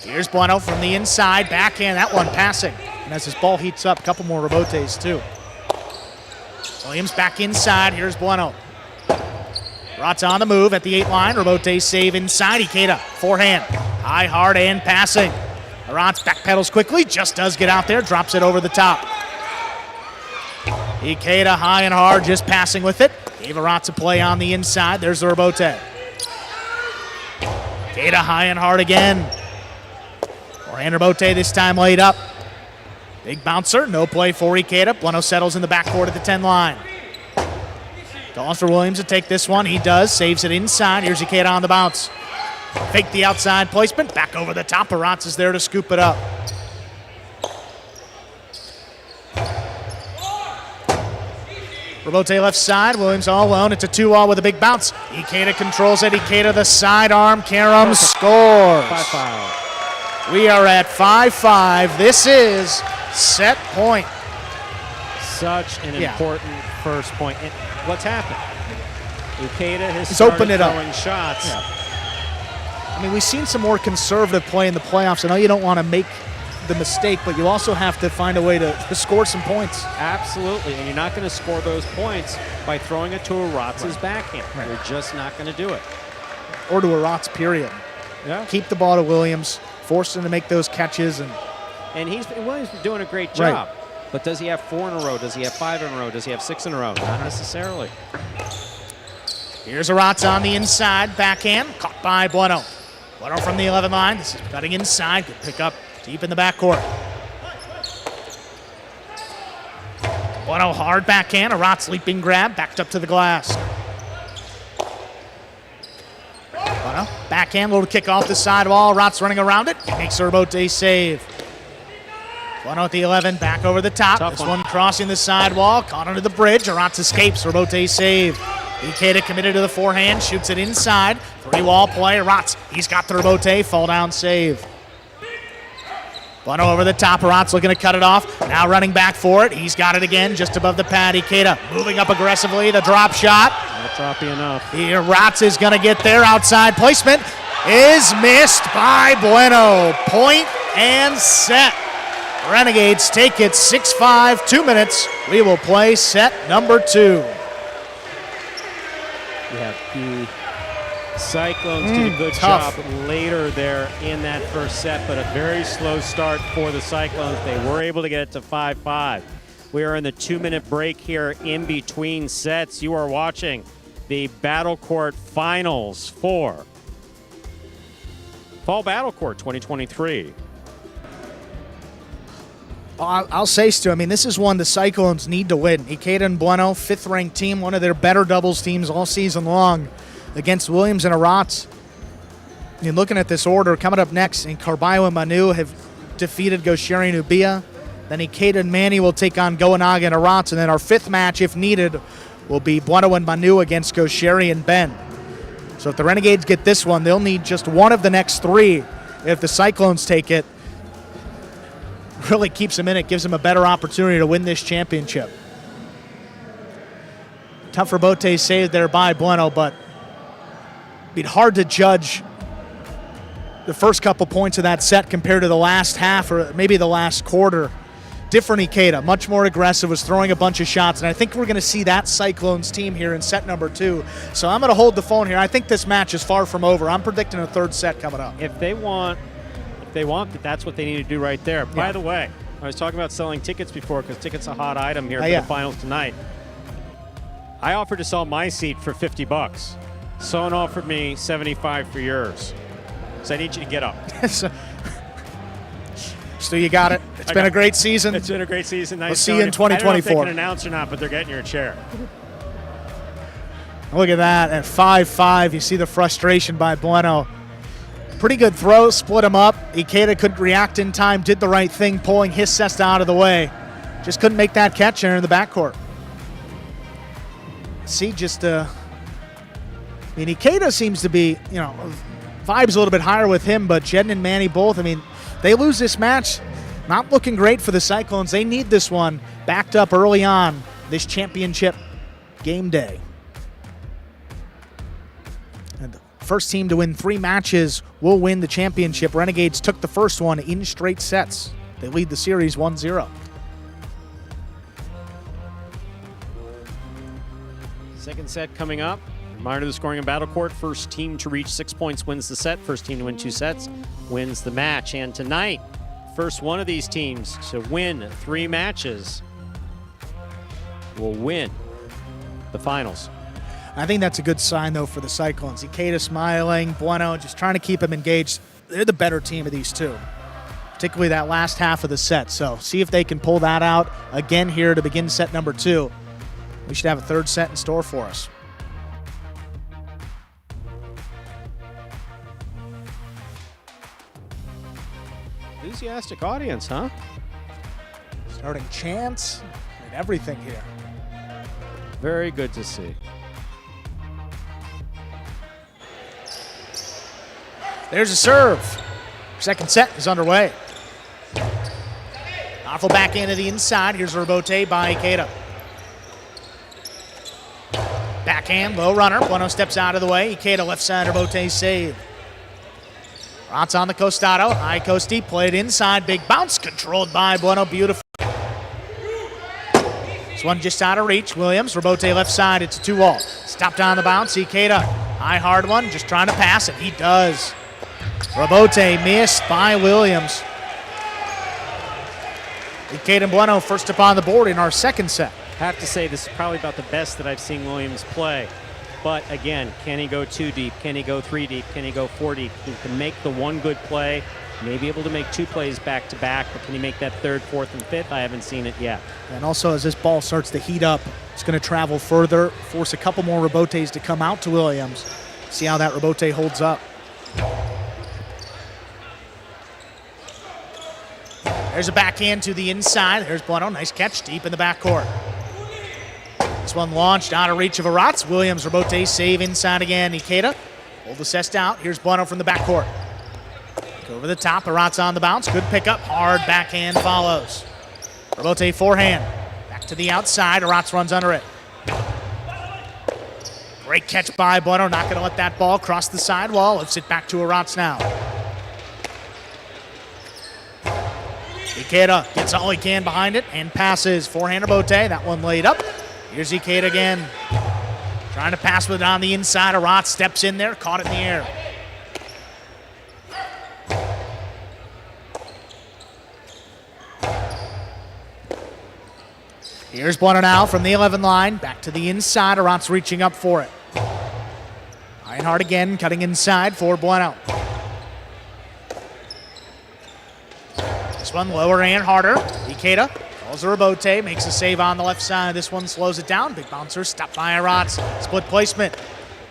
Here's Bueno from the inside, backhand, that one passing. And as his ball heats up, a couple more Robotes too. Williams back inside, here's Bueno. Aratz on the move at the 8 line, Robote save inside, Ikeda, forehand, high, hard, and passing. Aratz backpedals quickly, just does get out there, drops it over the top. Ikeda high and hard, just passing with it. Gave Aratz a play on the inside. There's the Robote. Ikeda high and hard again. Forehand Robote this time laid up. Big bouncer, no play for Ikeda. Bueno settles in the backcourt at the 10 line. Calls for Williams to take this one. He does, saves it inside. Here's Ikeda on the bounce. Fake the outside placement, back over the top. Aratz is there to scoop it up. Robote left side, Williams all alone. It's a 2-all with a big bounce. Ikeda controls it. Ikeda the sidearm. Karam scores. 5-5. We are at 5-5. This is set point. Such an important first point. And what's happened? Ikeda has He's started opened it up. throwing shots. Yeah. I mean, we've seen some more conservative play in the playoffs. I know you don't want to make the mistake, but you also have to find a way to score some points. Absolutely, and you're not going to score those points by throwing it to Aratz's backhand. Right. You're just not going to do it. Or to Aratz, period. Yeah. Keep the ball to Williams, force him to make those catches. And Williams been doing a great job. Right. But does he have 4 in a row? Does he have 5 in a row? Does he have 6 in a row? Not necessarily. Here's Aratz on the inside, backhand, caught by Bueno. Bueno from the 11 line. This is cutting inside. Good pickup deep in the backcourt. Bueno hard backhand. Aratz leaping grab, backed up to the glass. Bueno backhand, little kick off the sidewall. Aratz running around it. Makes a Robote save. Bueno at the 11, back over the top. This one crossing the sidewall, caught under the bridge. Aratz escapes. Robote save. Ikeda committed to the forehand, shoots it inside. 3-wall play. Aratz, he's got the Robote, fall down save. Bueno over the top. Arat's looking to cut it off. Now running back for it. He's got it again just above the pad. Ikeda moving up aggressively. The drop shot. Not droppy enough. Arat's is going to get there. Outside placement is missed by Bueno. Point and set. Renegades take it 6-5, 2 minutes. We will play set number 2. Yeah, the Cyclones did a good tough job later there in that first set, but a very slow start for the Cyclones. They were able to get it to 5-5. We are in the 2-minute break here in between sets. You are watching the Battle Court Finals for Fall Battle Court 2023. I'll say, Stu, I mean, this is one the Cyclones need to win. Ikeda and Bueno, 5th-ranked team, one of their better doubles teams all season long against Williams and Arat. And looking at this order, coming up next, and Carballo and Manu have defeated Gosheri and Ubia. Then Ikeda and Manny will take on Goanaga and Arat. And then our 5th match, if needed, will be Bueno and Manu against Gosheri and Ben. So if the Renegades get this one, they'll need just one of the next 3. If the Cyclones take it, really keeps them in it, gives them a better opportunity to win this championship. Tough for Bote saved there by Bueno, but it'd be hard to judge the first couple points of that set compared to the last half or maybe the last quarter. Different Ikeda, much more aggressive, was throwing a bunch of shots, and I think we're going to see that Cyclones team here in set number 2. So I'm going to hold the phone here. I think this match is far from over. I'm predicting a 3rd set coming up. If they want, that's what they need to do right there. Yeah. By the way, I was talking about selling tickets before because tickets are a hot item here for the finals tonight. I offered to sell my seat for $50. Someone offered me $75 for yours. So I need you to get up. Stu, you got it. It's been a great season. It's been a great season. Nice. We'll see you in 2024. I don't know if they can announce or not, but they're getting your chair. Look at that. At 5-5, you see the frustration by Bueno. Pretty good throw, split him up. Ikeda couldn't react in time, did the right thing, pulling his cesta out of the way. Just couldn't make that catch there in the backcourt. See, Ikeda seems to be, vibes a little bit higher with him, but Jedden and Manny both, they lose this match. Not looking great for the Cyclones. They need this one backed up early on this championship game day. And the first team to win 3 matches will win the championship. Renegades took the first one in straight sets. They lead the series 1-0. Second set coming up. Reminder of the scoring in Battle Court. First team to reach 6 points wins the set. First team to win 2 sets wins the match. And tonight, first one of these teams to win 3 matches will win the finals. I think that's a good sign, though, for the Cyclones. Ikeda smiling, Bueno just trying to keep them engaged. They're the better team of these 2, particularly that last half of the set. So see if they can pull that out again here to begin set number 2. We should have a 3rd set in store for us. Enthusiastic audience, huh? Starting chants and everything here. Very good to see. There's a serve. Second set is underway. Powerful backhand to the inside. Here's a rebote by Ikeda. Backhand, low runner. Bueno steps out of the way. Ikeda left side rebote save. Rot's on the costado. High coast deep. Played inside. Big bounce. Controlled by Bueno. Beautiful. This one just out of reach. Williams. Rebote left side. It's a 2-all. Stopped on the bounce. Ikeda. High hard one. Just trying to pass it. He does. Rebote missed by Williams. Ikeda and Bueno first up on the board in our second set. Have to say this is probably about the best that I've seen Williams play. But again, can he go 2 deep? Can he go 3 deep? Can he go 4 deep? He can make the one good play, may be able to make 2 plays back to back, but can he make that 3rd, 4th, and 5th? I haven't seen it yet. And also as this ball starts to heat up, it's going to travel further, force a couple more rebotes to come out to Williams. See how that rebote holds up. There's a backhand to the inside. There's Bueno. Nice catch deep in the backcourt. This one launched out of reach of Aratz. Williams rebote save inside again. Ikeda hold the cest out. Here's Bueno from the backcourt. over the top. Arat's on the bounce. Good pickup. Hard backhand follows. Robote forehand. Back to the outside. Arat's runs under it. Great catch by Bueno. Not going to let that ball cross the sidewall. Lifts it back to Arat's now. Ikeda gets all he can behind it and passes. Forehand Robote. That one laid up. Here's Ikeda again. Trying to pass with it on the inside. Arat steps in there. Caught it in the air. Here's Bueno now from the 11 line. Back to the inside. Arat's reaching up for it. Reinhardt again, cutting inside for Bueno. This one lower and harder. Ikeda calls a Robote, makes a save on the left side. This one slows it down. Big bouncer, stopped by Arat's. Split placement.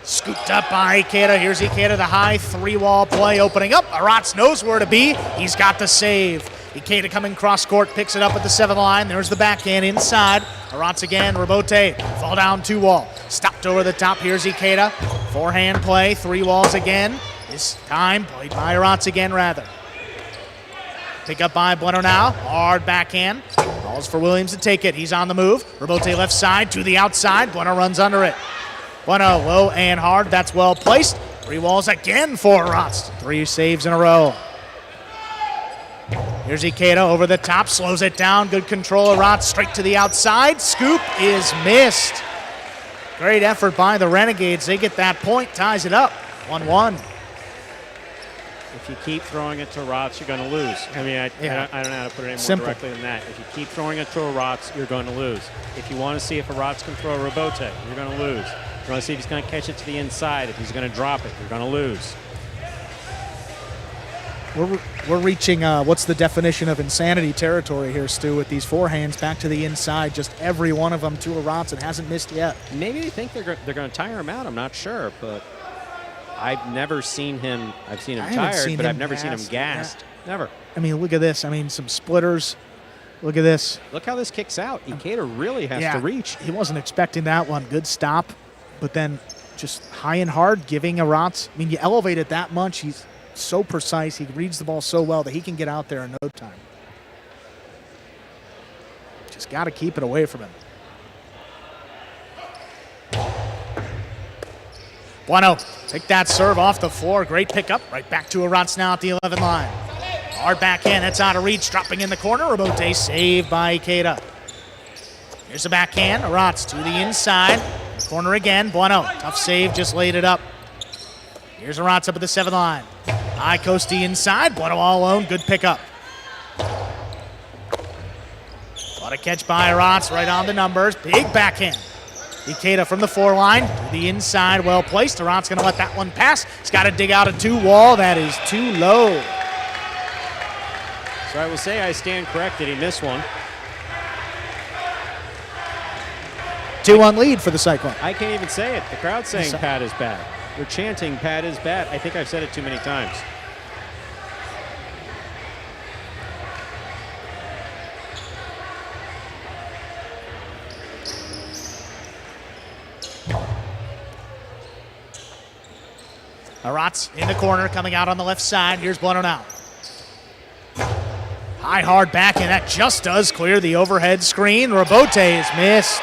Scooped up by Ikeda. Here's Ikeda, the high three-wall play opening up. Arat's knows where to be. He's got the save. Ikeda coming cross court, picks it up at the 7 line. There's the backhand inside. Arat's again, Robote, fall down 2-wall. Stopped over the top, here's Ikeda. Forehand play, 3 walls again. This time, played by Arat's again, rather. Pick up by Bueno now, hard backhand. Calls for Williams to take it, he's on the move. Robote left side to the outside, Bueno runs under it. Bueno, low and hard, that's well placed. 3 walls again for Arat's. 3 saves in a row. Here's Ikeda over the top, slows it down. Good control, Arat straight to the outside. Scoop is missed. Great effort by the Renegades. They get that point, ties it up, 1-1. If you keep throwing it to Arat's, you're going to lose. I mean, I don't know how to put it any more directly than that. If you keep throwing it to Arat's, you're going to lose. If you want to see if Arat's can throw a Robote, you're going to lose. If you want to see if he's going to catch it to the inside, if he's going to drop it, you're going to lose. We're reaching, what's the definition of insanity territory here, Stu, with these forehands back to the inside, just every one of them to Arat's and hasn't missed yet. Maybe they think they're going to tire him out. I'm not sure, but I've never seen him. I've seen him tired, but I've never seen him gassed. Yeah. Never. I mean, look at this. I mean, some splitters. Look at this. Look how this kicks out. Ikeda really has to reach. He wasn't expecting that one. Good stop, but then just high and hard, giving Arat's. I mean, you elevate it that much. He's so precise. He reads the ball so well that he can get out there in no time. Just got to keep it away from him. Bueno, take that serve off the floor. Great pickup. Right back to Arat's now at the 11 line. Hard backhand. That's out of reach. Dropping in the corner. Robote saved by Ikeda. Here's the backhand. Arat's to the inside. The corner again. Bueno, tough save. Just laid it up. Here's Arat's up at the 7 line. High coasty inside. Bueno all alone. Good pickup. What a catch by Arat's right on the numbers. Big backhand. Ikeda from the 4 line to the inside. Well placed. Arat's going to let that one pass. He's got to dig out a 2-wall. That is too low. So I will say I stand corrected. He missed one. 2-1 lead for the Cyclones. I can't even say it. The crowd's saying Pat is bad. We're chanting Pat is bad. I think I've said it too many times. Arat's in the corner, coming out on the left side. Here's Bueno now. High, hard back, and that just does clear the overhead screen. Robote is missed.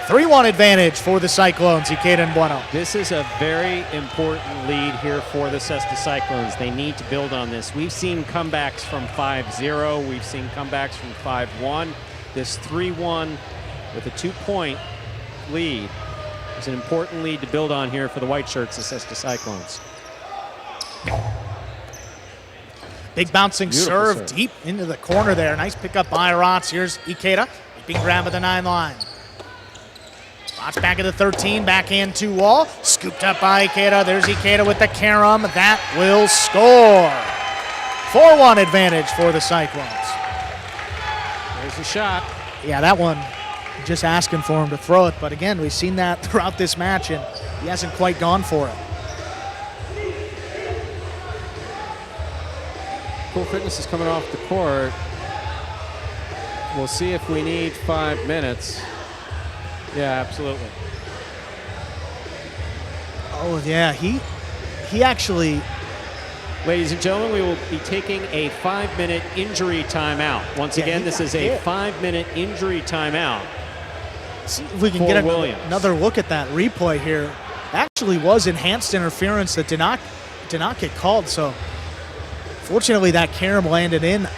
3-1 advantage for the Cyclones, Ikeda and Bueno. This is a very important lead here for the Cesta Cyclones. They need to build on this. We've seen comebacks from 5-0. We've seen comebacks from 5-1. This 3-1 with a 2-point lead is an important lead to build on here for the white shirts, the Cesta Cyclones. Big bouncing serve deep into the corner there. Nice pickup by Arat's. Here's Ikeda. Big grab at the 9 line. Arat's back at the 13, backhand 2-wall. Scooped up by Ikeda. There's Ikeda with the carom. That will score. 4-1 advantage for the Cyclones. There's the shot. Yeah, that one, just asking for him to throw it. But again, we've seen that throughout this match, and he hasn't quite gone for it. Cool Fitness is coming off the court. We'll see if we need 5 minutes. Yeah, absolutely. Oh, yeah, he actually Ladies and gentlemen, we will be taking a 5-minute injury timeout. Once again, this is a 5-minute injury timeout. See if we can for get Williams. another look at that replay here. Actually was enhanced interference that did not get called. So fortunately that carom landed in.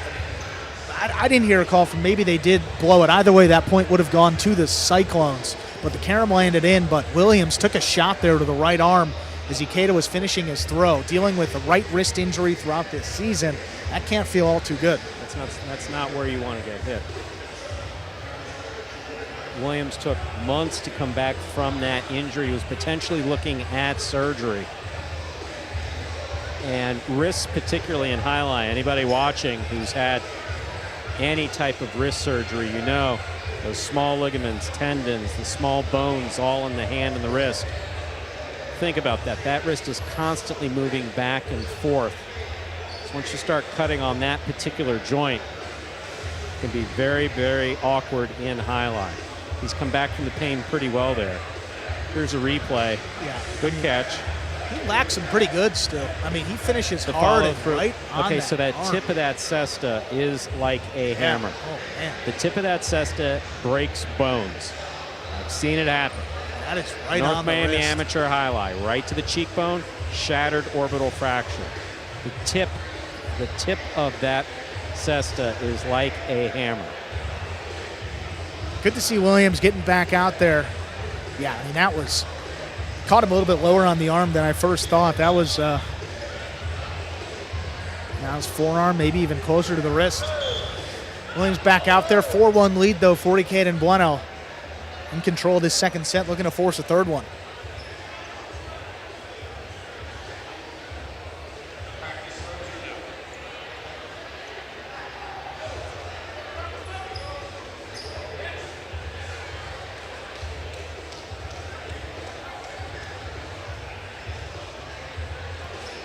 I didn't hear a call from, maybe they did blow it. Either way, that point would have gone to the Cyclones. But the carom landed in, but Williams took a shot there to the right arm as Ikeda was finishing his throw. Dealing with a right wrist injury throughout this season, that can't feel all too good. That's not where you want to get hit. Williams took months to come back from that injury. He was potentially looking at surgery. And wrists, particularly in highlight, anybody watching who's had any type of wrist surgery, you know, those small ligaments, tendons, the small bones all in the hand and the wrist. Think about that. That wrist is constantly moving back and forth. So once you start cutting on that particular joint, it can be very, very awkward in highlight. He's come back from the pain pretty well there. Here's a replay. Yeah. Good catch. He lacks him pretty good still. I mean, he finishes The hard follow and through. right on Okay, so that arm. tip of that cesta is like a hammer. Oh, man. The tip of that cesta breaks bones. I've seen it happen. That is right North on the Miami wrist. Amateur highlight, right to the cheekbone, shattered orbital fracture. The tip of that cesta is like a hammer. Good to see Williams getting back out there. Yeah, I mean, that was, caught him a little bit lower on the arm than I first thought. That was forearm, maybe even closer to the wrist. Williams back out there, 4-1 lead though, 40K and Bueno. In control of this second set, looking to force a third one.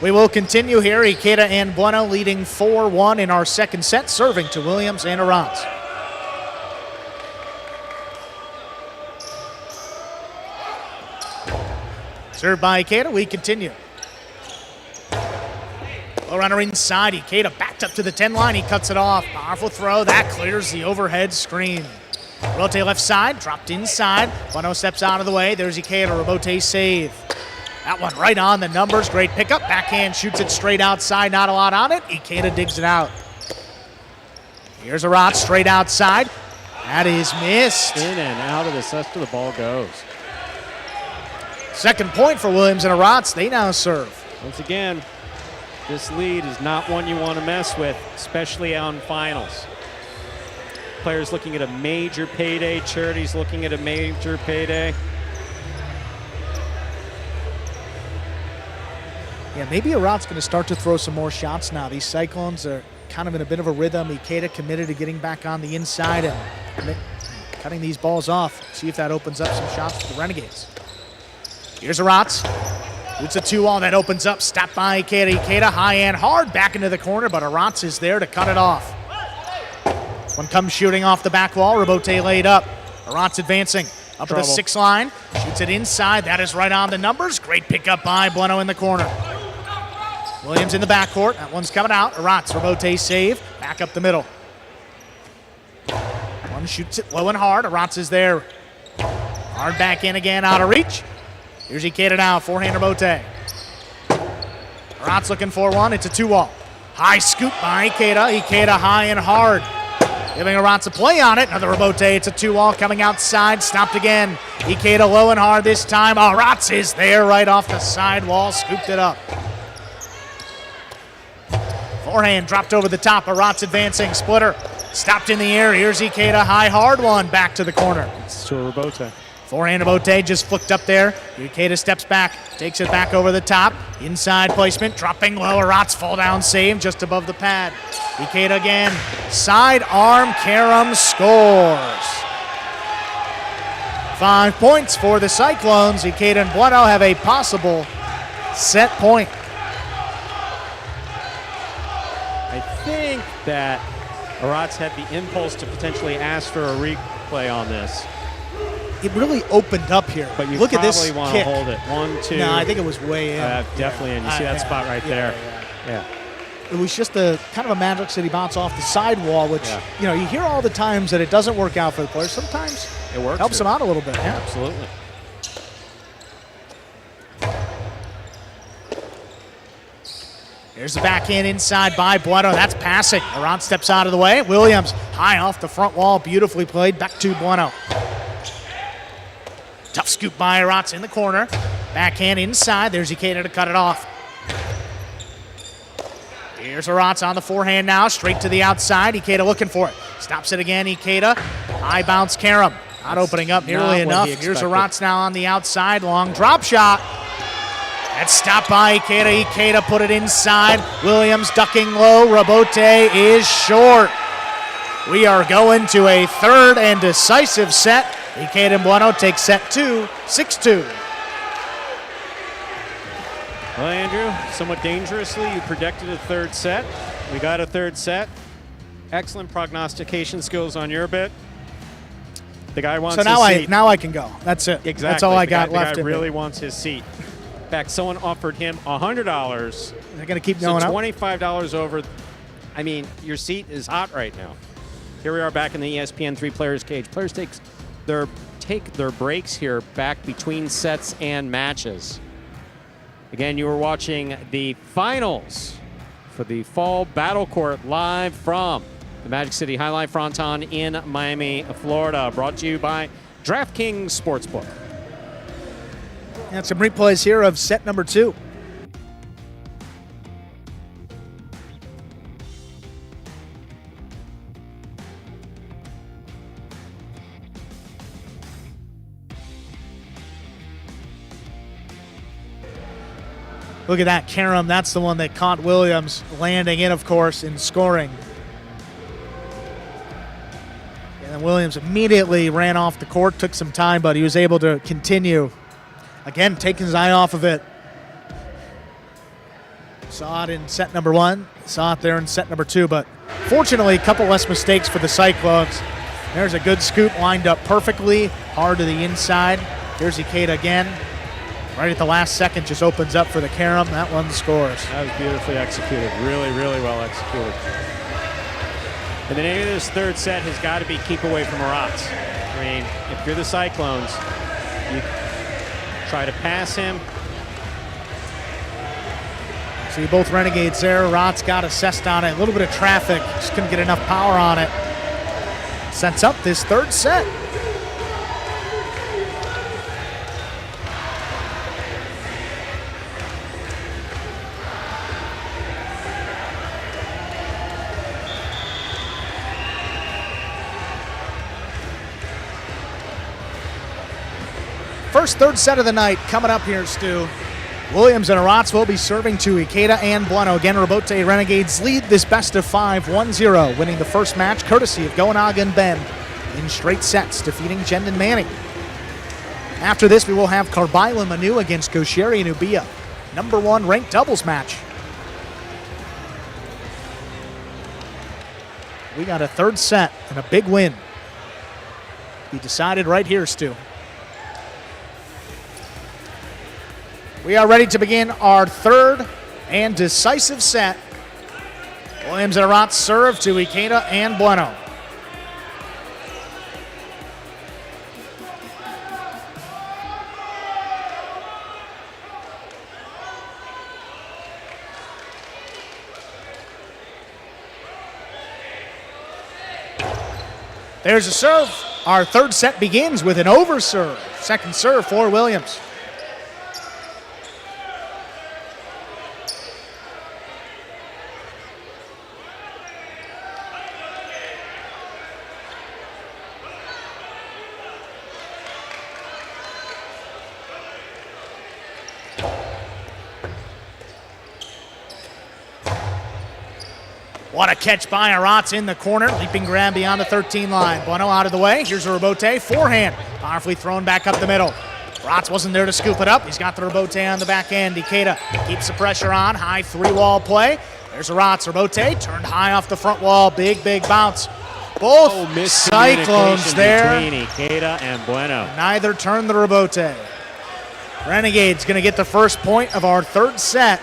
We will continue here. Ikeda and Bueno leading 4-1 in our second set, serving to Williams and Arantz. Served by Ikeda, we continue. Low runner inside, Ikeda backed up to the 10 line, he cuts it off. Powerful throw, that clears the overhead screen. Rotate left side, dropped inside. Bueno steps out of the way, there's Ikeda, Robote save. That one right on the numbers, great pickup. Backhand shoots it straight outside, not a lot on it. Ikeda digs it out. Here's Arantz straight outside. That is missed. In and out of the cesta, the ball goes. Second point for Williams and Arantz. They now serve. Once again, this lead is not one you want to mess with, especially on finals. Players looking at a major payday, charities looking at a major payday. Yeah, maybe Arantz going to start to throw some more shots now. These Cyclones are kind of in a bit of a rhythm. Ikeda committed to getting back on the inside and cutting these balls off. See if that opens up some shots for the Renegades. Here's Arantz. It's a 2-all that opens up. Stopped by Ikeda. Ikeda high and hard back into the corner, but Arantz is there to cut it off. One comes shooting off the back wall. Robote laid up. Arantz advancing up at the 6 line. Shoots it inside. That is right on the numbers. Great pickup by Bueno in the corner. Williams in the backcourt. That one's coming out. Arantz, Robote save. Back up the middle. One shoots it low and hard. Arantz is there. Hard back in again, out of reach. Here's Ikeda now, forehand Robote. Arantz looking for one. It's a 2-all. High scoop by Ikeda. Ikeda high and hard. Giving Arantz a play on it. Another Robote. It's a 2-all coming outside. Stopped again. Ikeda low and hard this time. Arantz is there right off the side wall. Scooped it up. Forehand dropped over the top. Arantz advancing. Splitter. Stopped in the air. Here's Ikeda. High hard one. Back to the corner. It's to a Robote. Forehand Robote just flicked up there. Ikeda steps back. Takes it back over the top. Inside placement. Dropping low. Arantz fall down save just above the pad. Ikeda again. Side arm. Carom scores. 5 points for the Cyclones. Ikeda and Bueno have a possible set point. I think that Arantz had the impulse to potentially ask for a replay on this. It really opened up here. But you look at this probably want to kick. hold it. 1, 2. No, I think it was way in. Definitely in. You see that spot right there. Yeah. Yeah. it was just a kind of a Magic City bounce off the sidewall, which, you know, you hear all the times that it doesn't work out for the players. Sometimes It works. helps them out a little bit. Yeah. Absolutely. Here's the backhand inside by Bueno. That's passing. Aran steps out of the way. Williams high off the front wall. Beautifully played. Back to Bueno. Tough scoop by Aratz in the corner. Backhand inside. There's Ikeda to cut it off. Here's Aratz on the forehand now. Straight to the outside. Ikeda looking for it. Stops it again. Ikeda. High bounce Karam. Not opening up nearly enough. Here's Aratz now on the outside. Long drop shot. That's stopped by Ikeda. Ikeda put it inside. Williams ducking low. Rabote is short. We are going to a third and decisive set. Ikeda and Bueno take set 2, 6-2. Well, Andrew, somewhat dangerously, you predicted a third set. We got a third set. Excellent prognostication skills on your bit. The guy wants his seat. Now I can go. That's it. Exactly. That's all I got left. The guy really wants his seat. In fact, someone offered him $100. They're going to keep going so up. $25 over. I mean, your seat is hot right now. Here we are back in the ESPN 3 Players Cage. Players take their breaks here back between sets and matches. Again, you were watching the finals for the Fall Battle Court live from the Magic City Jai-Alai Fronton in Miami, Florida. Brought to you by DraftKings Sportsbook. And some replays here of set number 2. Look at that, Karam. That's the one that caught Williams landing in, of course, and scoring. And then Williams immediately ran off the court, took some time, but he was able to continue. Again, taking his eye off of it. Saw it in set number 1, saw it there in set number 2, but fortunately, a couple less mistakes for the Cyclones. There's a good scoop lined up perfectly, hard to the inside. Here's Ikeda again. Right at the last second, just opens up for the Karam. That one scores. That was beautifully executed. Really, really well executed. And the name of this third set has got to be keep away from Aratz. I mean, if you're the Cyclones, you try to pass him. See both Renegades there. Aratz got assessed on it. A little bit of traffic. Just couldn't get enough power on it. Sets up this third set. First third set of the night coming up here, Stu. Williams and Aratz will be serving to Ikeda and Bueno. Again, Rabote Renegades lead this best of 5, 1-0, winning the first match courtesy of Goenaga and Ben in straight sets, defeating Jen and Manny. After this, we will have Carbaila and Manu against Gosheri and Ubia. Number 1 ranked doubles match. We got a third set and a big win. Be decided right here, Stu. We are ready to begin our third and decisive set. Williams and Aratz serve to Ikeda and Bueno. There's a serve. Our third set begins with an over serve. Second serve for Williams. What a catch by Aratz in the corner. Leaping grab beyond the 13 line. Bueno out of the way. Here's a Rabote. Forehand. Powerfully thrown back up the middle. Aratz wasn't there to scoop it up. He's got the Rabote on the back end. Ikeda keeps the pressure on. High 3-wall play. There's Aratz. Rabote turned high off the front wall. Big bounce. Both Cyclones there. Between Ikeda and Bueno. Neither turned the Rabote. Renegades going to get the first point of our third set.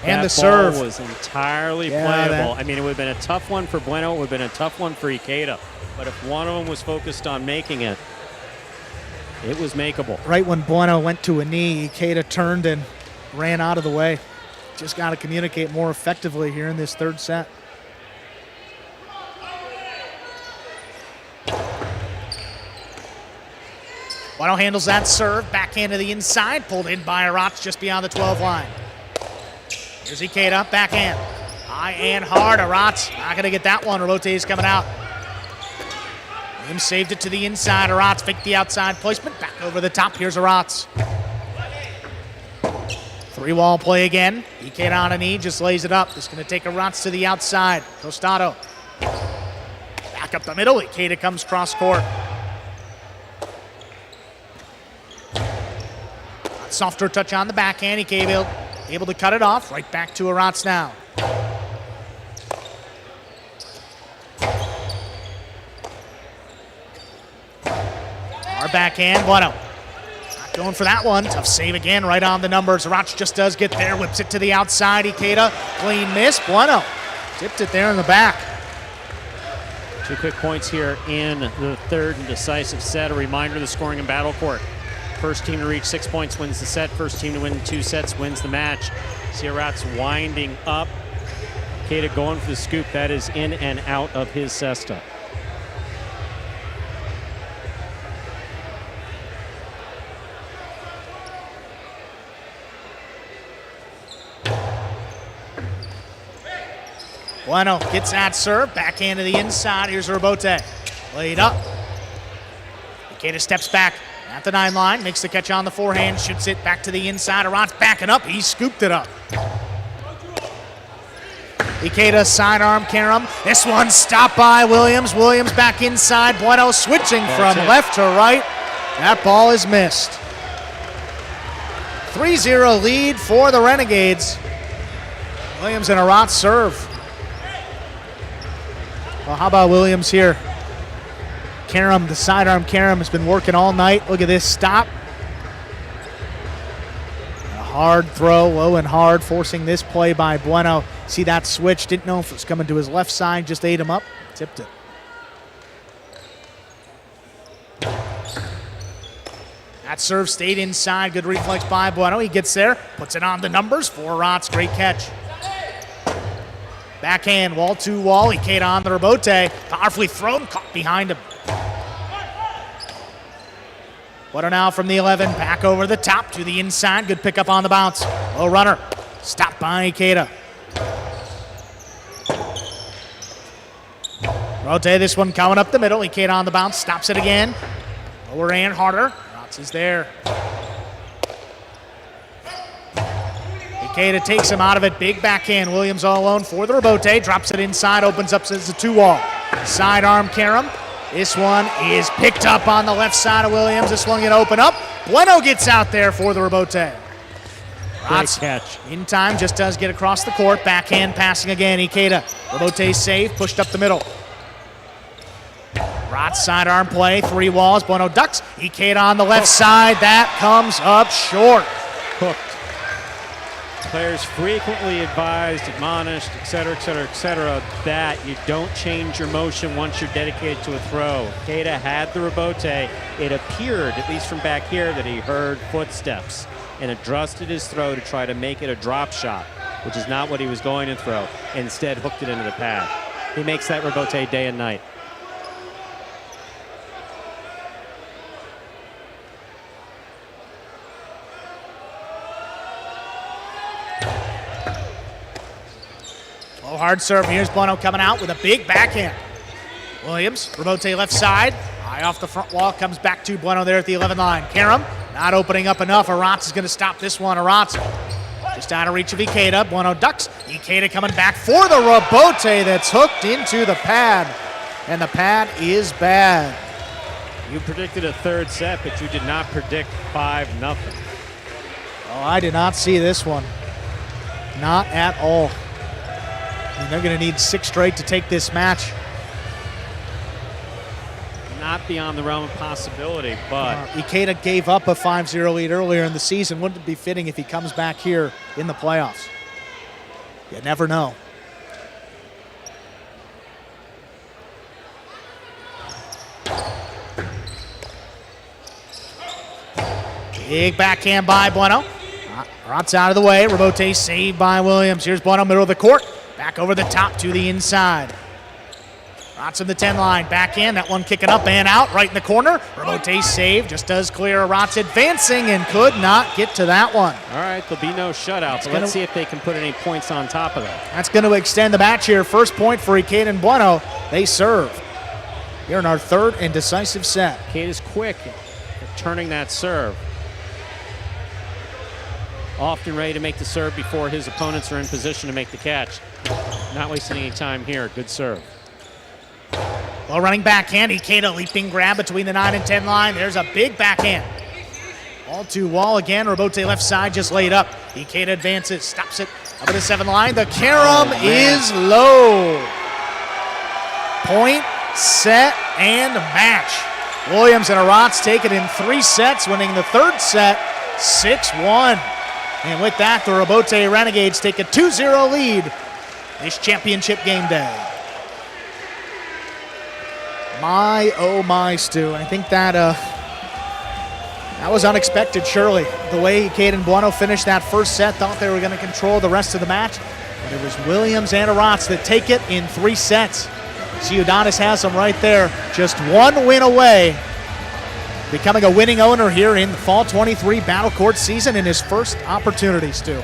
And the That serve ball was entirely playable. I mean, it would have been a tough one for Bueno. It would have been a tough one for Ikeda. But if one of them was focused on making it, it was makeable. Right when Bueno went to a knee, Ikeda turned and ran out of the way. Just got to communicate more effectively here in this third set. Bueno handles that serve, backhand to the inside, pulled in by Arats just beyond the 12 line. Here's Ikeda, backhand. High and hard, Arats not gonna get that one. Robote is coming out. Williams saved it to the inside, Arats faked the outside placement, back over the top, here's Arats. Three-wall play again. Ikeda on a knee, just lays it up. Just gonna take Arats to the outside. Costado. Back up the middle, Ikeda comes cross court. Softer touch on the backhand. He came able to cut it off. Right back to Arats now. Our backhand, Bueno. Not going for that one. Tough save again, right on the numbers. Arats just does get there. Whips it to the outside. Ikeda, clean miss. Bueno tipped it there in the back. 2 quick points here in the third and decisive set. A reminder of the scoring in Battle Court. First team to reach 6 points wins the set. First team to win 2 sets wins the match. See Arats winding up. Ikeda going for the scoop. That is in and out of his cesta. Bueno gets that serve. Backhand to the inside. Here's Robote. Laid up. Ikeda steps back. At the 9 line, makes the catch on the forehand, shoots it back to the inside. Arats backing up, he scooped it up. Ikeda sidearm Karam. This one stopped by Williams. Williams back inside. Bueno switching from left to right. That ball is missed. 3-0 lead for the Renegades. Williams and Arats serve. Well, how about Williams here? Karam, the sidearm Karam has been working all night. Look at this stop. A hard throw, low and hard, forcing this play by Bueno. See that switch, didn't know if it was coming to his left side, just ate him up, tipped it. That serve stayed inside, good reflex by Bueno. He gets there, puts it on the numbers for Arats, great catch. Backhand, wall to wall, Ikeda on the Robote. Powerfully thrown, caught behind him. Bueno now from the 11, back over the top to the inside. Good pickup on the bounce. Low runner, stopped by Ikeda. Robote, this one coming up the middle. Ikeda on the bounce, stops it again. Lower and harder. Rotz is there. Ikeda takes him out of it. Big backhand. Williams all alone for the Robote. Drops it inside, opens up as a 2-wall. Sidearm Karam. This one is picked up on the left side of Williams. This one gonna open up. Bueno gets out there for the Robote. Great catch. In time, just does get across the court. Backhand passing again. Ikeda. Robote save, pushed up the middle. Rotz sidearm play, 3 walls. Bueno ducks. Ikeda on the left side. That comes up short. Hooked. Players frequently advised, admonished, et cetera, that you don't change your motion once you're dedicated to a throw. Ikeda had the Robote. It appeared, at least from back here, that he heard footsteps and adjusted his throw to try to make it a drop shot, which is not what he was going to throw. Instead, hooked it into the pad. He makes that Robote day and night. Oh, hard serve. Here's Bueno coming out with a big backhand. Williams, Robote left side. High off the front wall, comes back to Bueno there at the 11 line. Karam not opening up enough. Arats is going to stop this one. Arats just out of reach of Ikeda. Bueno ducks. Ikeda coming back for the Robote that's hooked into the pad. And the pad is bad. You predicted a third set, but you did not predict 5-0. Oh, I did not see this one. Not at all. I mean, they're going to need 6 straight to take this match. Not beyond the realm of possibility, but Ikeda gave up a 5-0 lead earlier in the season. Wouldn't it be fitting if he comes back here in the playoffs? You never know. Big backhand by Bueno. Rots out of the way. Rebote saved by Williams. Here's Bueno, middle of the court. Back over the top to the inside. Rots in the 10 line. Backhand. That one kicking up and out. Right in the corner. Rebote saved. Just does clear. Rots advancing and could not get to that one. All right, there'll be no shutout, so let's see if they can put any points on top of that. That's going to extend the match here. First point for Ikeda and Bueno. They serve. Here in our third and decisive set. Kate is quick at turning that serve. Often ready to make the serve before his opponents are in position to make the catch. Not wasting any time here. Good serve. Well, running backhand. Ikeda leaping grab between the 9 and 10 line. There's a big backhand. All to wall again. Rebote left side just laid up. Ikeda advances. Stops it. Up at the 7 line. The carom is low. Point, set, and match. Williams and Arats take it in 3 sets, winning the third set 6-1. And with that, the Rebote Renegades take a 2-0 lead this championship game day. My, oh my, Stu. I think that was unexpected, surely. The way Ikeda and Bueno finished that first set, thought they were going to control the rest of the match. But it was Williams and Arats that take it in 3 sets. See, Udonis has them right there. Just 1 win away. Becoming a winning owner here in the Fall 23 Battle Court season in his first opportunity, Stu.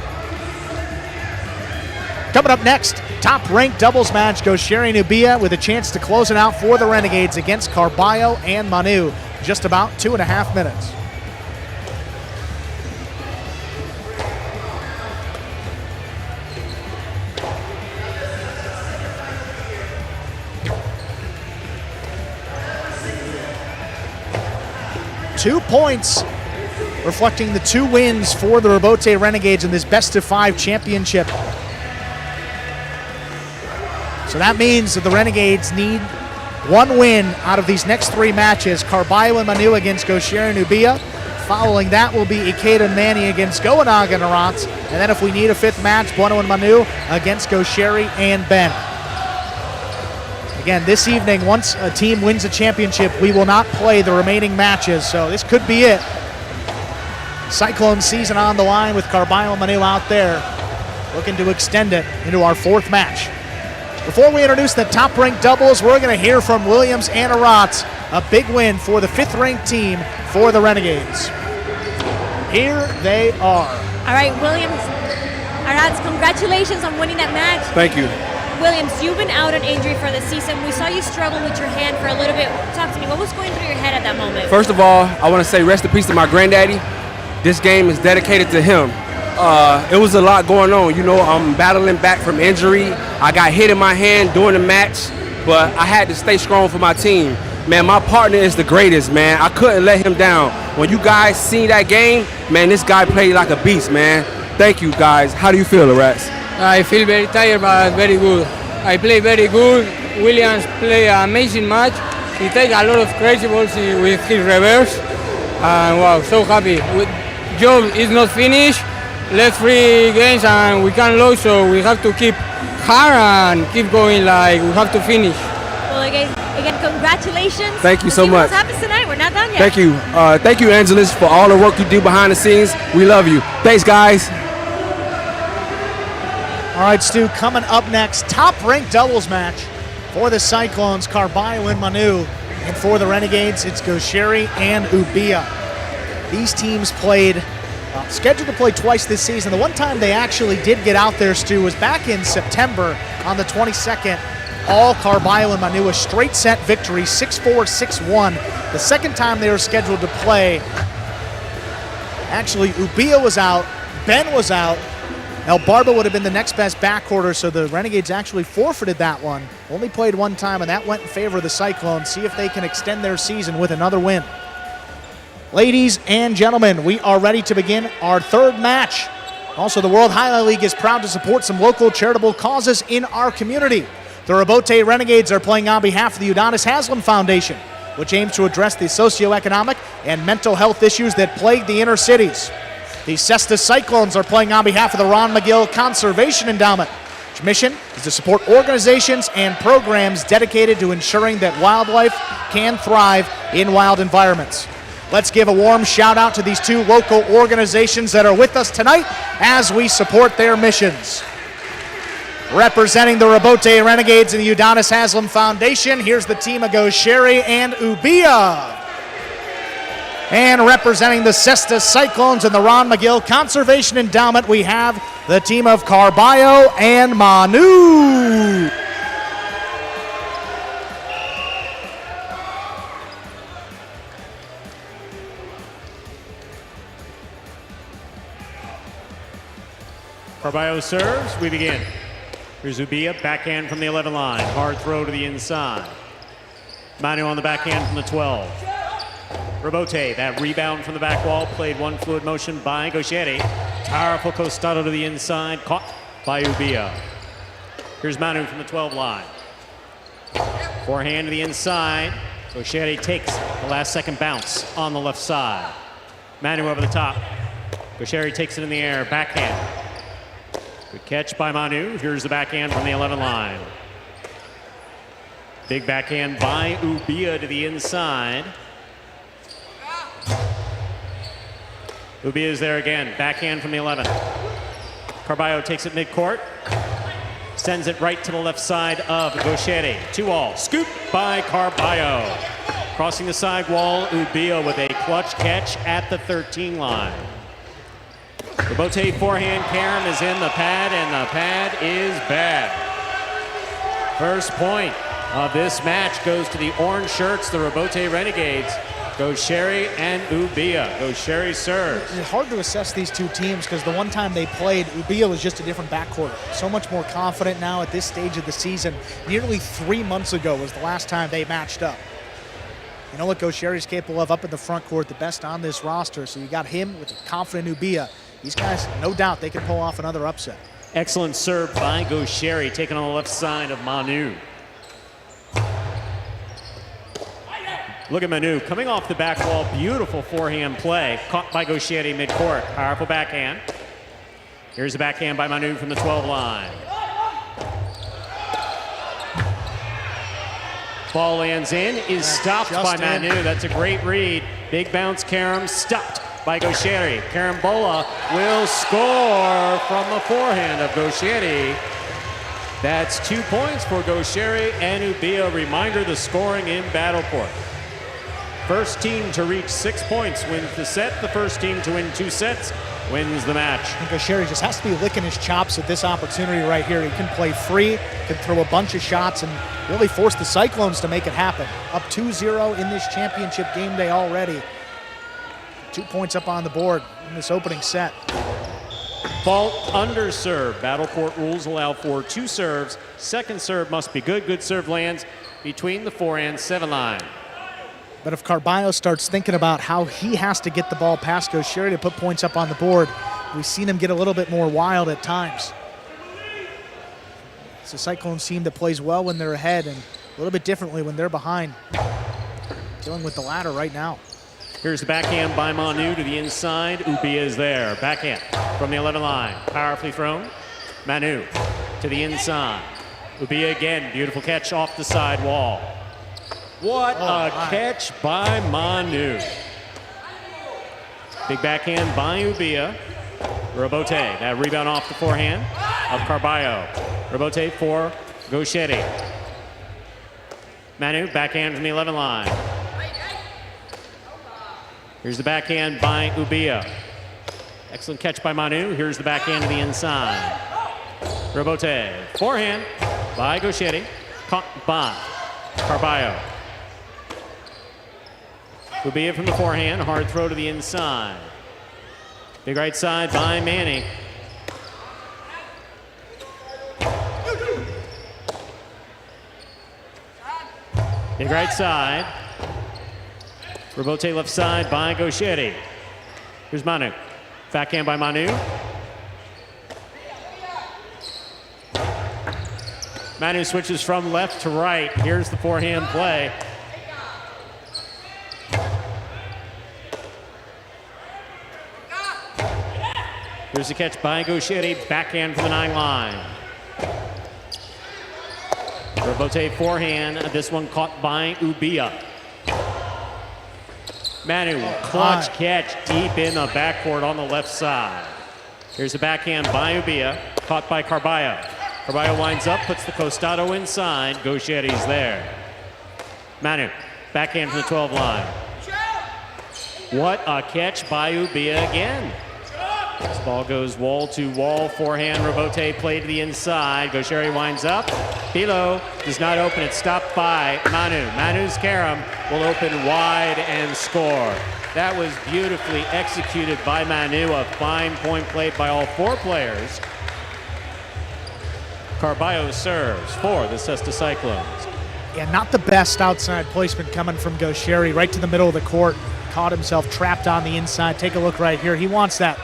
Coming up next, top-ranked doubles match goes Sherry Nubia with a chance to close it out for the Renegades against Carballo and Manu. Just about 2.5 minutes. Two points, reflecting the 2 wins for the Rebote Renegades in this best-of-5 championship. So that means that the Renegades need 1 win out of these next 3 matches. Carballo and Manu against Gosher and Nubia. Following that will be Ikeda and Manny against Goanaga and Arats. And then if we need a 5th match, Bueno and Manu against Gosheri and Ben. Again, this evening, once a team wins a championship, we will not play the remaining matches, so this could be it. Cyclone season on the line with Carballo and Manu out there, looking to extend it into our 4th match. Before we introduce the top-ranked doubles, we're going to hear from Williams and Arats, a big win for the 5th-ranked team for the Renegades. Here they are. All right, Williams, Arats, congratulations on winning that match. Thank you. Williams, you've been out on injury for the season. We saw you struggle with your hand for a little bit. Talk to me. What was going through your head at that moment? First of all, I want to say rest in peace to my granddaddy. This game is dedicated to him. It was a lot going on. You know, I'm battling back from injury. I got hit in my hand during the match, but I had to stay strong for my team. Man, my partner is the greatest, man. I couldn't let him down. When you guys seen that game, man, this guy played like a beast, man. Thank you, guys. How do you feel, Arats? I feel very tired, but very good. I play very good. Williams play an amazing match. He takes a lot of crazy balls with his reverse. And wow, so happy. Job is not finished. Left 3 games and we can't lose, so we have to keep hard and keep going like we have to finish. Well, again, congratulations. Thank you so much. What happens tonight? We're not done yet. Thank you. Thank you, Angeles, for all the work you do behind the scenes. We love you. Thanks, guys. All right, Stu, coming up next, top-ranked doubles match for the Cyclones, Carballo and Manu. And for the Renegades, it's Gosheri and Ubia. These teams played, scheduled to play twice this season. The one time they actually did get out there, Stu, was back in September on the 22nd. All Carballo and Manu, a straight set victory, 6-4, 6-1. The second time they were scheduled to play, actually Ubia was out, Ben was out. El Barba would have been the next best backcourter, so the Renegades actually forfeited that one. Only played 1 time, and that went in favor of the Cyclones. See if they can extend their season with another win. Ladies and gentlemen, we are ready to begin our 3rd match. Also, the World Jai-Alai League is proud to support some local charitable causes in our community. The Rebote Renegades are playing on behalf of the Udonis Haslam Foundation, which aims to address the socioeconomic and mental health issues that plague the inner cities. The Cesta Cyclones are playing on behalf of the Ron McGill Conservation Endowment, Its mission is to support organizations and programs dedicated to ensuring that wildlife can thrive in wild environments. Let's give a warm shout out to these two local organizations that are with us tonight as we support their missions. Representing the Rabote Renegades and the Udonis Haslam Foundation, here's the team of Gaucheri and Ubia. And representing the Cesta Cyclones and the Ron McGill Conservation Endowment, we have the team of Carballo and Manu. Carballo serves, we begin. Here's Ubia, backhand from the 11 line. Hard throw to the inside. Manu on the backhand from the 12. Rabote, that rebound from the back wall, played one fluid motion by Gaucheri. Powerful costado to the inside, caught by Ubia. Here's Manu from the 12 line. Forehand to the inside. Gaucheri takes the last second bounce on the left side. Manu over the top. Gaucheri takes it in the air, backhand. Good catch by Manu. Here's the backhand from the 11 line. Big backhand by Ubia to the inside. Ubia is there again. Backhand from the 11. Carballo takes it midcourt. Sends it right to the left side of Gaucheri. 2-all. Scoop by Carballo. Crossing the side wall, Ubia with a clutch catch at the 13 line. Rabote forehand, Karam is in the pad, and the pad is bad. First point of this match goes to the orange shirts, the Rabote Renegades. Gaucheri and Ubia. Gaucheri serves. It's hard to assess these two teams because the one time they played, Ubia was just a different backcourt. So much more confident now at this stage of the season. Nearly 3 months ago was the last time they matched up. You know what Gaucheri's capable of up in the front court, the best on this roster. So you got him with a confident Ubia. These guys, no doubt, they can pull off another upset. Excellent serve by Gaucheri, taken on the left side of Manu. Look at Manu coming off the back wall. Beautiful forehand play. Caught by Gaucheri midcourt. Powerful backhand. Here's the backhand by Manu from the 12 line. Ball lands in, is stopped by Manu. That's a great read. Big bounce, Karam, stopped by Gaucheri. Karambola will score from the forehand of Gaucheri. That's 2 points for Gaucheri and Ubia. Reminder, the scoring in battle court. First team to reach 6 points wins the set. The first team to win 2 sets wins the match. I think Gaucheri just has to be licking his chops at this opportunity right here. He can play free, can throw a bunch of shots, and really force the Cyclones to make it happen. Up 2-0 in this championship game day already. 2 points up on the board in this opening set. Fault under serve. Battle court rules allow for 2 serves. Second serve must be good. Good serve lands between the 4 and 7 line. But if Carballo starts thinking about how he has to get the ball past Gaucheri to put points up on the board, we've seen him get a little bit more wild at times. It's a Cyclones team that plays well when they're ahead and a little bit differently when they're behind. Dealing with the latter right now. Here's the backhand by Manu to the inside. Ubia is there. Backhand from the 11 line. Powerfully thrown. Manu to the inside. Ubia again. Beautiful catch off the side wall. What a catch by Manu. Big backhand by Ubia. Rabote, that rebound off the forehand of Carballo. Rabote for Gaucheri. Manu, backhand from the 11 line. Here's the backhand by Ubia. Excellent catch by Manu. Here's the backhand to the inside. Rabote, forehand by Gaucheri. Caught by Carballo. Ubia from the forehand, hard throw to the inside. Big right side by Manny. Big right side. Rabote left side by Gaucheri. Here's Manu. Backhand by Manu. Manu switches from left to right. Here's the forehand play. Here's the catch by Gaucheri, backhand from the 9 line. Robote forehand. This one caught by Ubia. Manu, clutch catch deep in the backcourt on the left side. Here's the backhand by Ubia, caught by Carballo. Carballo winds up, puts the costado inside. Gaucheri's there. Manu, backhand from the 12 line. What a catch by Ubia again. This ball goes wall to wall, forehand, Robote played to the inside. Gaucheri winds up. Bilo does not open it, stopped by Manu. Manu's carom will open wide and score. That was beautifully executed by Manu, a fine point played by all 4 players. Carballo serves for the Cesta Cyclones. Yeah, not the best outside placement coming from Gaucheri, right to the middle of the court. Caught himself trapped on the inside. Take a look right here. He wants that.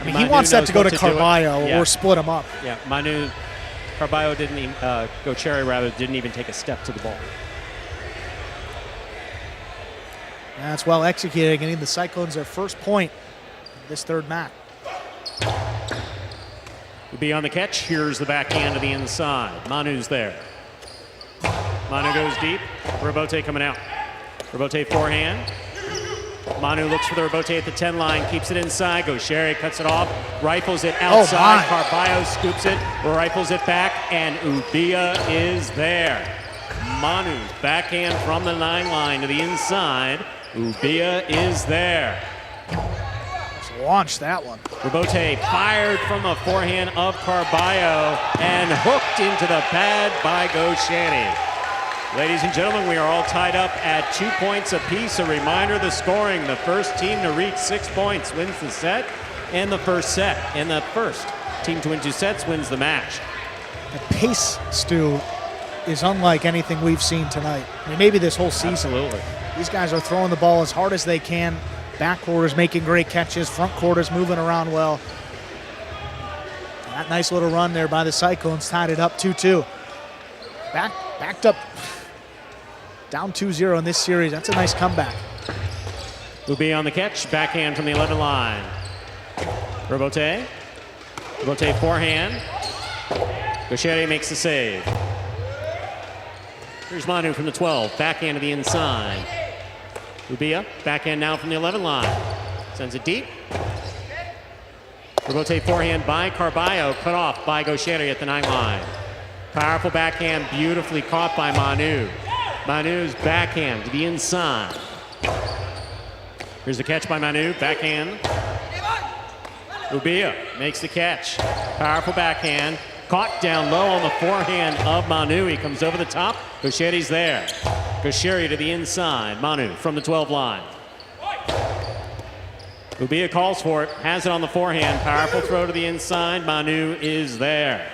I mean, he wants that to go to Carballo or split him up. Yeah, Carballo didn't even, Gaucheri rather, didn't even take a step to the ball. That's well executed, getting the Cyclones their first point this third match. Will be on the catch. Here's the backhand to the inside. Manu's there. Manu goes deep. Robote coming out. Robote forehand. Manu looks for the Robote at the 10 line, keeps it inside. Gaucheri cuts it off, rifles it outside. Carballo scoops it, rifles it back, and Ubia is there. Manu backhand from the 9 line to the inside. Ubia is there. Let's launch that one. Robote fired from the forehand of Carballo and hooked into the pad by Gaucheri. Ladies and gentlemen, we are all tied up at 2 points apiece. A reminder, the scoring. The first team to reach 6 points wins the set and the first set. And the first team to win 2 sets wins the match. The pace, Stu, is unlike anything we've seen tonight. I mean, maybe this whole season. Absolutely. These guys are throwing the ball as hard as they can. Backcourt is making great catches. Front court is moving around well. That nice little run there by the Cyclones tied it up 2-2. Backed up. Down 2-0 in this series. That's a nice comeback. Ubia on the catch. Backhand from the 11 line. Robote. Robote forehand. Gaucheri makes the save. Here's Manu from the 12. Backhand to the inside. Ubia. Backhand now from the 11 line. Sends it deep. Robote forehand by Carballo. Cut off by Gaucheri at the 9 line. Powerful backhand. Beautifully caught by Manu. Manu's backhand to the inside. Here's the catch by Manu, backhand. Ubia makes the catch. Powerful backhand. Caught down low on the forehand of Manu. He comes over the top. Gaucheri's there. Gaucheri to the inside. Manu from the 12 line. Ubia calls for it. Has it on the forehand. Powerful throw to the inside. Manu is there.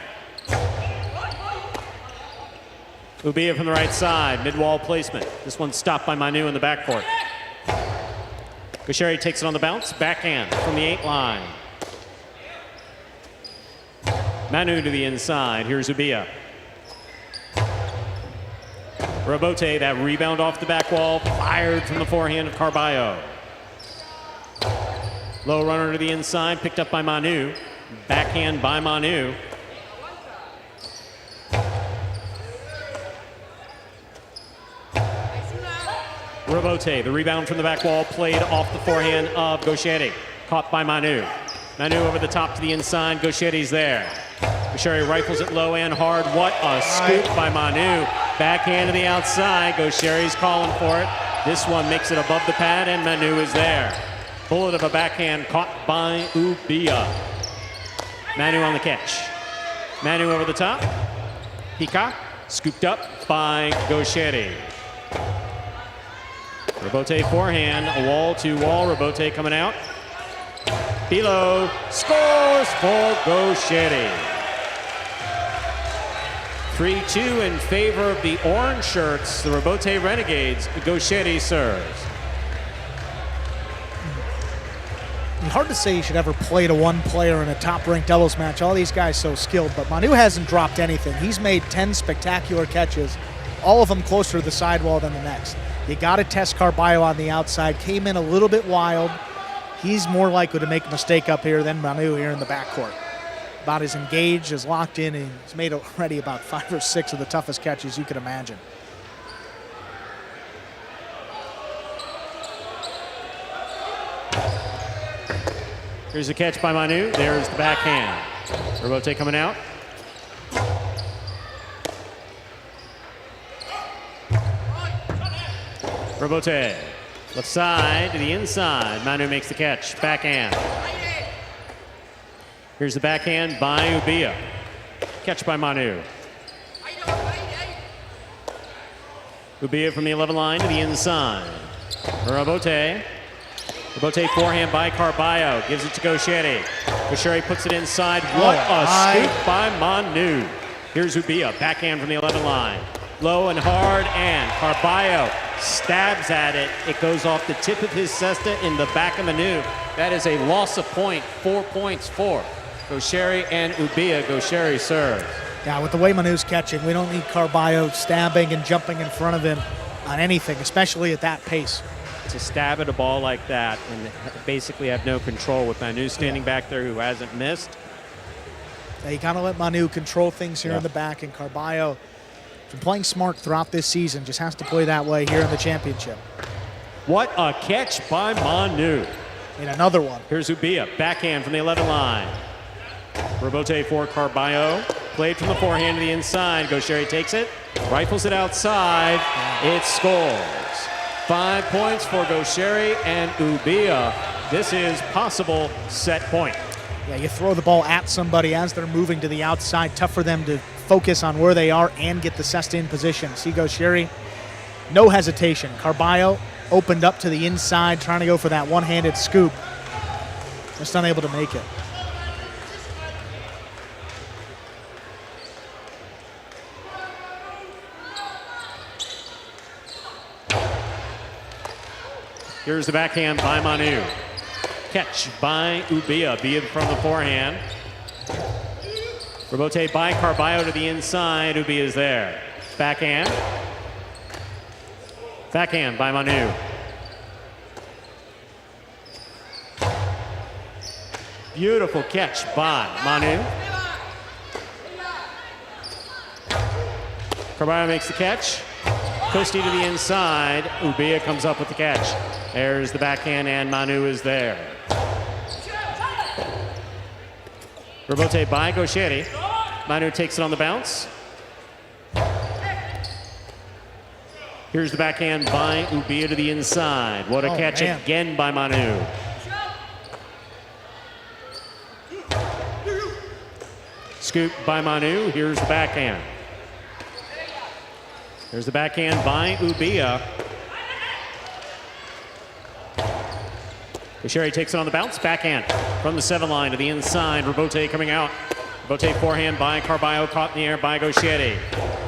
Ubia from the right side, mid-wall placement. This one's stopped by Manu in the backcourt. Gaucheri takes it on the bounce, backhand from the 8 line. Manu to the inside, here's Ubia. Robote, that rebound off the back wall, fired from the forehand of Carballo. Low runner to the inside, picked up by Manu. Backhand by Manu. Robote, the rebound from the back wall, played off the forehand of Gaucheri. Caught by Manu. Manu over the top to the inside. Gaucheri's there. Gaucheri rifles it low and hard. What a scoop by Manu. Backhand to the outside. Gaucheri's calling for it. This one makes it above the pad, and Manu is there. Bullet of a backhand caught by Ubia. Manu on the catch. Manu over the top. Hika scooped up by Gaucheri. Robote forehand, wall to wall. Robote coming out. Bilo scores for Gaucheri. 3-2 in favor of the orange shirts, the Robote Renegades. Gaucheri serves. Hard to say you should ever play to one player in a top-ranked doubles match. All these guys so skilled, but Manu hasn't dropped anything. He's made 10 spectacular catches, all of them closer to the sidewall than the next. You got to test Carballo on the outside. Came in a little bit wild. He's more likely to make a mistake up here than Manu here in the backcourt. about as engaged, as locked in, and he's made already about 5 or 6 of the toughest catches you could imagine. Here's a catch by Manu. There's the backhand. Robote coming out. Robote. Left side to the inside. Manu makes the catch. Backhand. Here's the backhand by Ubia. Catch by Manu. Ubia from the 11 line to the inside. Robote. Robote forehand by Carballo. Gives it to Gaucheri. Gaucheri puts it inside. What a scoop by Manu. Here's Ubia. Backhand from the 11 line. Low and hard, and Carballo stabs at it. It goes off the tip of his cesta in the back of Manu. That is a loss of point. 4 points for Gaucheri and Ubia. Gaucheri serves. Yeah, with the way Manu's catching, we don't need Carballo stabbing and jumping in front of him on anything, especially at that pace. To stab at a ball like that and basically have no control with Manu standing back there who hasn't missed. Yeah, you got to let Manu control things here in the back, and Carballo, been playing smart throughout this season, just has to play that way here in the championship. What a catch by Manu. And another one. Here's Ubia, backhand from the 11 line. Robote for Carballo. Played from the forehand to the inside. Gaucheri takes it, rifles it outside. It scores. 5 points for Gaucheri and Ubia. This is possible set point. Yeah, you throw the ball at somebody as they're moving to the outside. Tough for them to focus on where they are and get the cesta in position. See Gaucheri, no hesitation. Carballo opened up to the inside, trying to go for that one-handed scoop. Just unable to make it. Here's the backhand by Manu. Catch by Ubia. Ubia from the forehand. Robote by Carballo to the inside. Ubia is there. Backhand. Backhand by Manu. Beautiful catch by Manu. Carballo makes the catch. Costi to the inside. Ubia comes up with the catch. There's the backhand, and Manu is there. Robote by Gaucheri. Manu takes it on the bounce. Here's the backhand by Ubia to the inside. What a catch again by Manu. Scoop by Manu. Here's the backhand. Here's the backhand by Ubia. Gaucheri takes it on the bounce. Backhand from the 7 line to the inside. Robote coming out. Robote forehand by Carballo. Caught in the air by Gaucheri.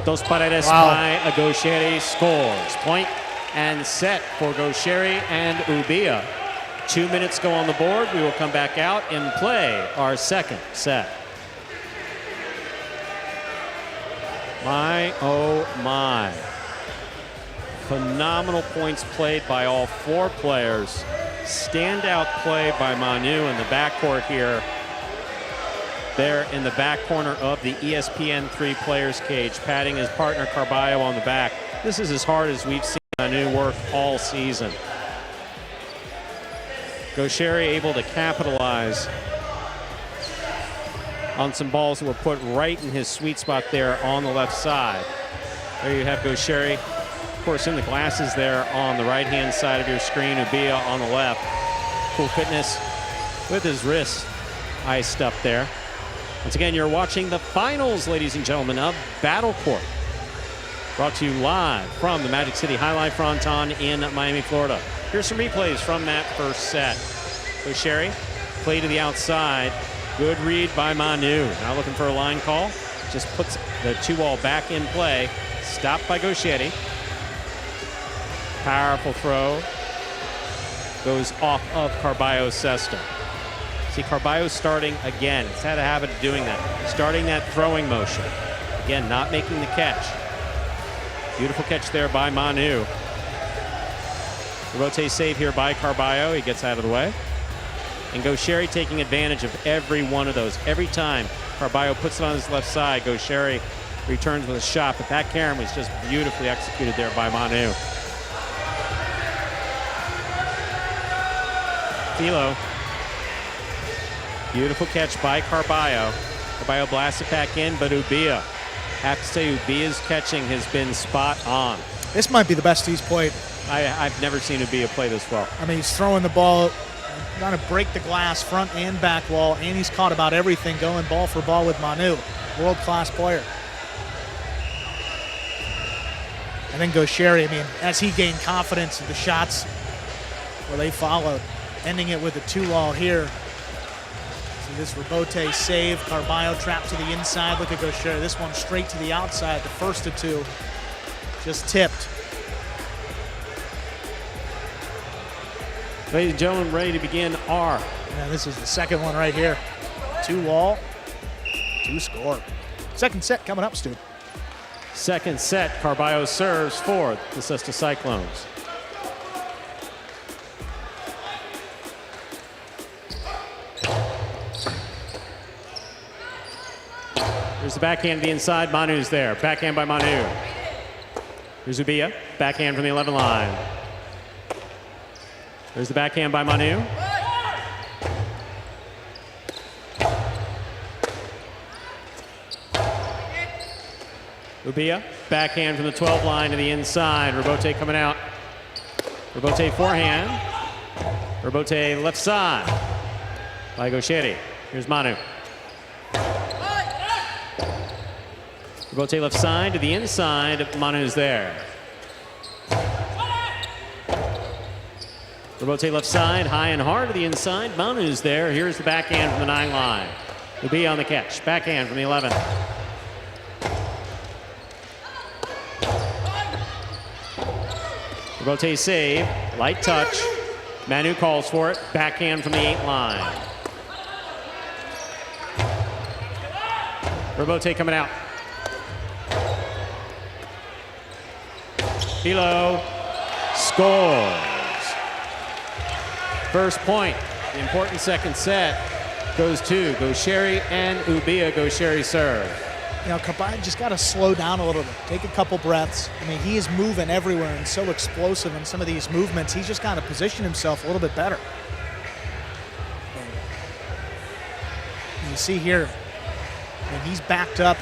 Dos Paredes by Gaucheri. Scores. Point and set for Gaucheri and Ubia. 2 minutes go on the board. We will come back out and play our second set. My, oh my. Phenomenal points played by all 4 players. Standout play by Manu in the backcourt here. There in the back corner of the ESPN 3 players cage, patting his partner Carballo on the back. This is as hard as we've seen Manu work all season. Gaucheri able to capitalize on some balls that were put right in his sweet spot there on the left side. There you have Gaucheri, of course, in the glasses there on the right-hand side of your screen. Ubia on the left. Cool fitness with his wrist iced up there. Once again, you're watching the finals, ladies and gentlemen, of Battle Court. Brought to you live from the Magic City Jai-Alai Fronton in Miami, Florida. Here's some replays from that first set. Gaucheri, play to the outside. Good read by Manu. Now looking for a line call. Just puts the 2-ball back in play. Stopped by Gaucheri. Powerful throw. Goes off of Carballo's cesta. See, Carballo starting again. He's had a habit of doing that. Starting that throwing motion. Again, not making the catch. Beautiful catch there by Manu. Robote save here by Carballo. He gets out of the way. And Gaucheri taking advantage of every one of those. Every time Carballo puts it on his left side, Gaucheri returns with a shot. But that carom was just beautifully executed there by Manu. Philo. Beautiful catch by Carballo. Carballo blasts it back in, but Ubia. Have to say, Ubia's catching has been spot on. This might be the best he's played. I've never seen Ubia play this well. I mean, he's throwing the ball, trying to break the glass front and back wall, and he's caught about everything, going ball for ball with Manu. World-class player. And then Gaucheri, I mean, as he gained confidence in the shots where they followed, ending it with a 2-all here. See this Rebote save, Carballo trapped to the inside. Look at Gaucheri, this one straight to the outside, the first of two, just tipped. Ladies and gentlemen, ready to begin R. Yeah, this is the second one right here. 2-all, 2-score. Second set coming up, Stu. Second set, Carballo serves for the Cesta Cyclones. Here's the backhand to the inside. Manu's there. Backhand by Manu. Here's Ubia. Backhand from the 11 line. There's the backhand by Manu. Ubia, backhand from the 12 line to the inside. Rebote coming out. Rebote forehand. Rebote left side by Gaucheri. Here's Manu. Rebote left side to the inside. Manu's there. Rebote left side, high and hard to the inside. Manu's there. Here's the backhand from the 9 line. Ubia on the catch. Backhand from the 11. Rebote save, light touch. Manu calls for it. Backhand from the 8 line. Rebote coming out. Philo scores. First point, the important second set goes to Gaucheri and Ubia. Gaucheri serve. You know, Carballo just got to slow down a little bit, take a couple breaths. I mean, he is moving everywhere and so explosive in some of these movements. He's just got to position himself a little bit better. And you see here, when he's backed up,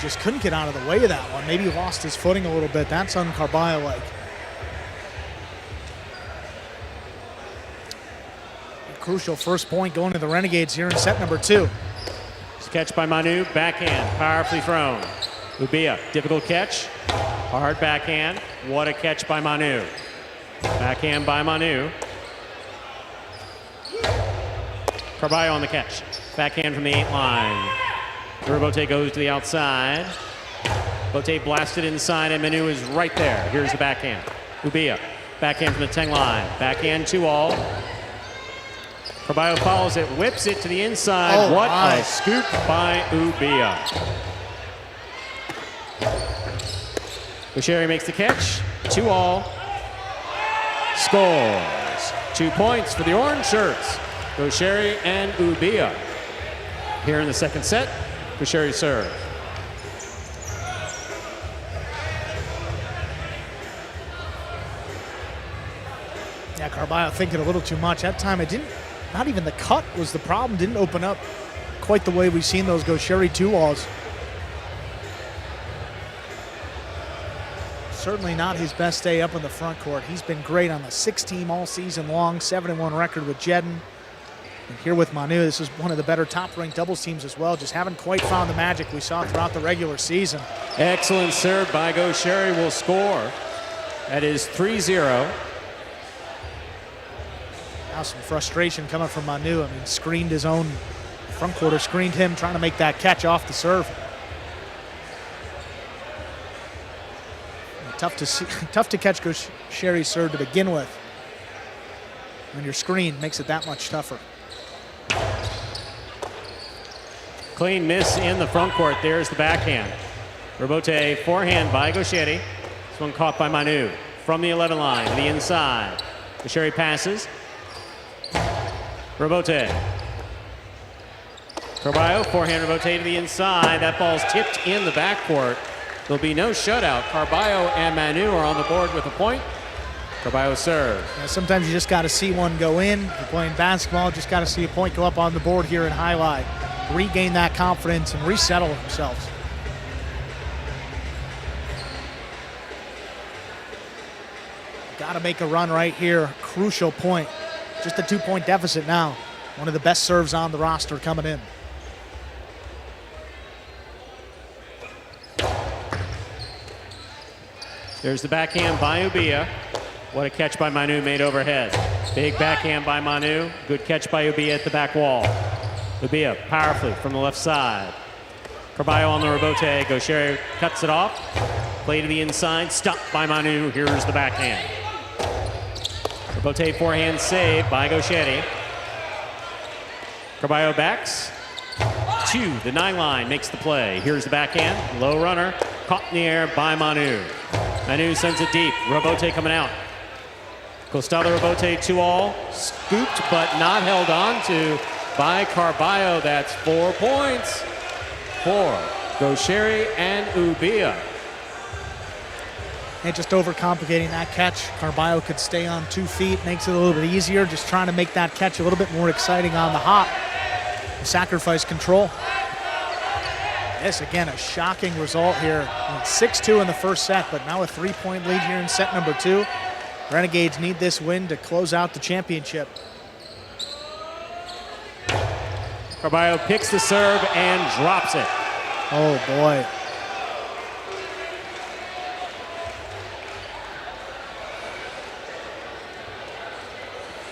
just couldn't get out of the way of that one. Maybe lost his footing a little bit. That's on Carballo-like. Crucial first point going to the Renegades here in set number 2. Catch by Manu, backhand, powerfully thrown. Ubia, difficult catch, hard backhand. What a catch by Manu. Backhand by Manu. Carballo on the catch. Backhand from the 8 line. The Rebote goes to the outside. Bote blasted inside, and Manu is right there. Here's the backhand. Ubia, backhand from the 10 line. Backhand 2-all. Carballo follows it, whips it to the inside. Oh, what my. a scoop by Ubia. Gaucheri makes the catch. 2-all. Scores. 2 points for the orange shirts. Gaucheri and Ubia. Here in the second set, Gaucheri serve. Yeah, Carballo thinking a little too much. That time it didn't, not even the cut was the problem. Didn't open up quite the way we've seen those Gaucheri 2-alls. Certainly not his best day up in the front court. He's been great on the 6-team all season long, 7-1 record with Jedden. And here with Manu, this is one of the better top-ranked doubles teams as well. Just haven't quite found the magic we saw throughout the regular season. Excellent serve by Gaucheri will score. That is 3-0. Now some frustration coming from Manu. I mean, screened his own front quarter, screened him, trying to make that catch off the serve. Tough to catch Gaucheri's serve to begin with. When you're screened, makes it that much tougher. Clean miss in the front court. There's the backhand. Rebote forehand by Gaucheri. This one caught by Manu. From the 11 line to the inside. Gaucheri passes. Rebote. Carballo, forehand rebote to the inside. That ball's tipped in the backcourt. There'll be no shutout. Carballo and Manu are on the board with a point. Carballo serves. Yeah, sometimes you just got to see one go in. If you're playing basketball, just got to see a point go up on the board here in Jai-Alai. Regain that confidence and resettle themselves. Got to make a run right here. Crucial point. Just a 2-point deficit now. One of the best serves on the roster coming in. There's the backhand by Ubia. What a catch by Manu made overhead. Big backhand by Manu. Good catch by Ubia at the back wall. Ubia powerfully from the left side. Carballo on the rebote. Gaucher cuts it off. Play to the inside. Stopped by Manu. Here's the backhand. Rebote forehand save by Gaucher. Carballo backs to the 9 line. Makes the play. Here's the backhand. Low runner. Caught in the air by Manu. Manu sends it deep. Rebote coming out. Costado Rebote 2-all. Scooped but not held on to by Carballo. That's 4 points for Gaucher and Ubia. And just overcomplicating that catch. Carballo could stay on 2 feet. Makes it a little bit easier. Just trying to make that catch a little bit more exciting on the hop. Sacrifice control. This, again, a shocking result here. 6-2 in the first set, but now a 3-point lead here in set number 2. Renegades need this win to close out the championship. Carballo picks the serve and drops it. Oh, boy.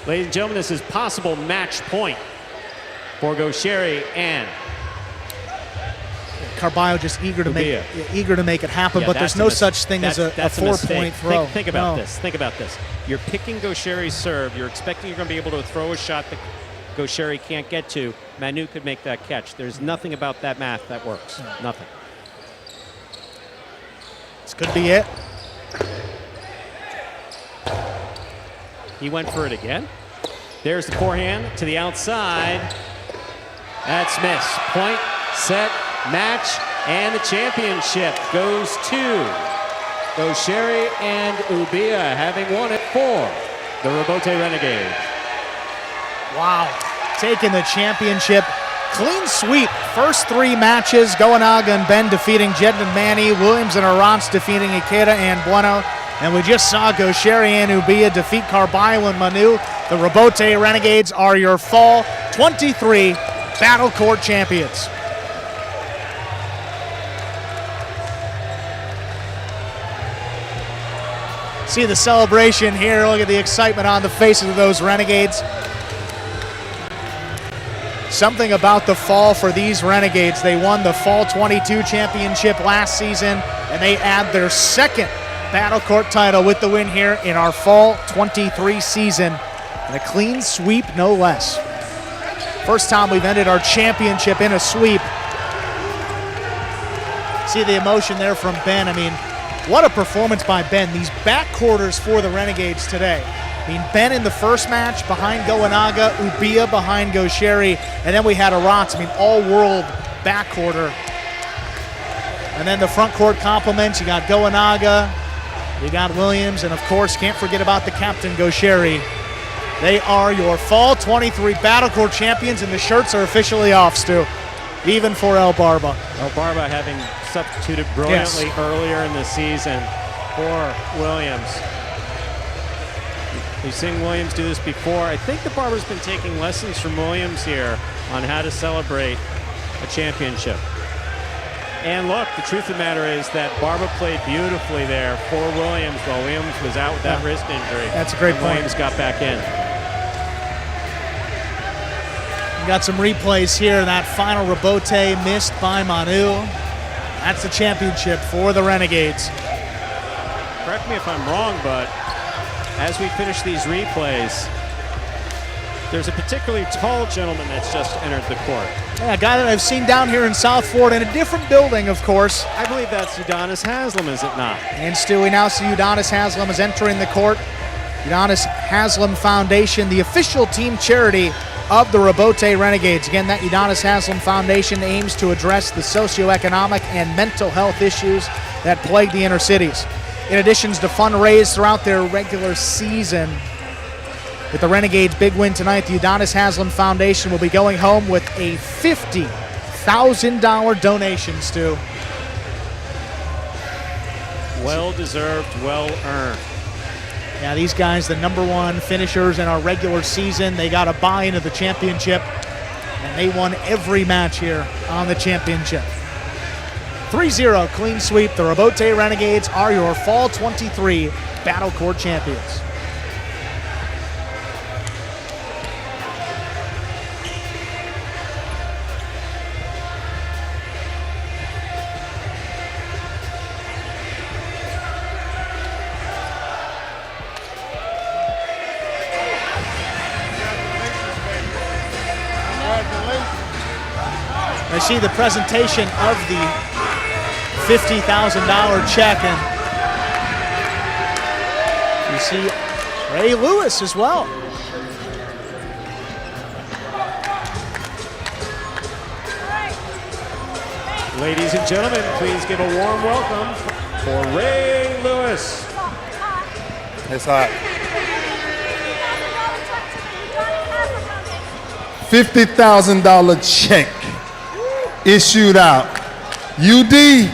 Ladies and gentlemen, this is possible match point for Gaucher and Carballo just eager to make it happen, Yeah, but there's no such thing as a that's 4-point throw. Think about this. Think about this. You're picking Gaucher's serve. You're expecting you're going to be able to throw a shot that Gaucher can't get to. Manu could make that catch. There's nothing about that math that works. Nothing. This could be it. He went for it again. There's the forehand to the outside. That's missed. Point, set, match, and the championship goes to Gaucher and Ubia, having won it for the Rebote Renegades. Wow, taking the championship. Clean sweep. First 3 matches, Goanaga and Ben defeating Jed and Manny, Williams and Arantz defeating Ikeda and Bueno. And we just saw Gaucher and Ubia defeat Carballo and Manu. The Rebote Renegades are your fall 23 Battle Court champions. See the celebration here. Look at the excitement on the faces of those Renegades. Something about the fall for these Renegades. They won the Fall 22 championship last season, and they add their second Battle Court title with the win here in our Fall 23 season. And a clean sweep, no less. First time we've ended our championship in a sweep. See the emotion there from Ben. I mean, what a performance by Ben. These backquarters for the Renegades today. I mean, Ben in the first match behind Goanaga, Ubia behind Gaucher, and then we had Arantz. I mean, all-world backquarter. And then the front court compliments. You got Goanaga, you got Williams, and of course, can't forget about the captain, Gaucher. They are your Fall 23 Battle Court champions, and the shirts are officially off, Stu, even for El Barba. El Barba having substituted brilliantly earlier in the season for Williams. We've seen Williams do this before. I think the Barber's been taking lessons from Williams here on how to celebrate a championship. And look, the truth of the matter is that Barba played beautifully there for Williams while Williams was out with that wrist injury. That's a great point. Williams got back in. We got some replays here. That final Rebote missed by Manu. That's the championship for the Renegades. Correct me if I'm wrong, but as we finish these replays, there's a particularly tall gentleman that's just entered the court. Yeah, a guy that I've seen down here in South Florida in a different building, of course. I believe that's Udonis Haslam, is it not? And Stu, we now see Udonis Haslam is entering the court. Udonis Haslam Foundation, the official team charity of the Rabote Renegades. Again, that Udonis Haslem Foundation aims to address the socioeconomic and mental health issues that plague the inner cities. In addition to fundraise throughout their regular season, with the Renegades' big win tonight, the Udonis Haslem Foundation will be going home with a $50,000 donation, Stu. Well deserved, well earned. Yeah, these guys, the #1 finishers in our regular season, they got a bye into the championship, and they won every match here on the championship. 3-0 clean sweep. The Rabote Renegades are your Fall 23 Battle Court champions. I see the presentation of the $50,000 check, and you see Ray Lewis as well. Ladies and gentlemen, please give a warm welcome for Ray Lewis. It's hot. $50,000 check issued out. UD,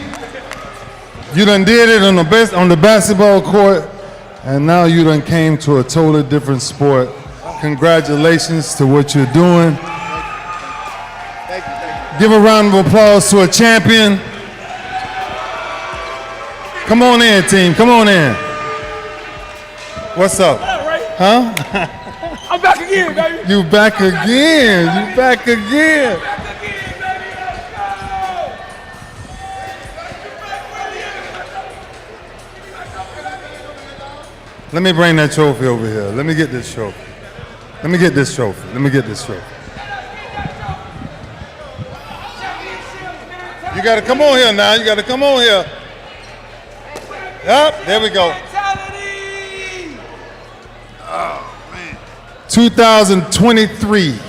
you done did it on the basketball court, and now you done came to a totally different sport. Congratulations to what you're doing. Give a round of applause to a champion. Come on in, team. Come on in. What's up? Huh? I'm back again, baby. You back again. You back again. Let me bring that trophy over here. Let me get this trophy. Let me get this trophy. Let me get this trophy. You gotta come on here now. You gotta come on here. Yep, there we go. Oh, man. 2023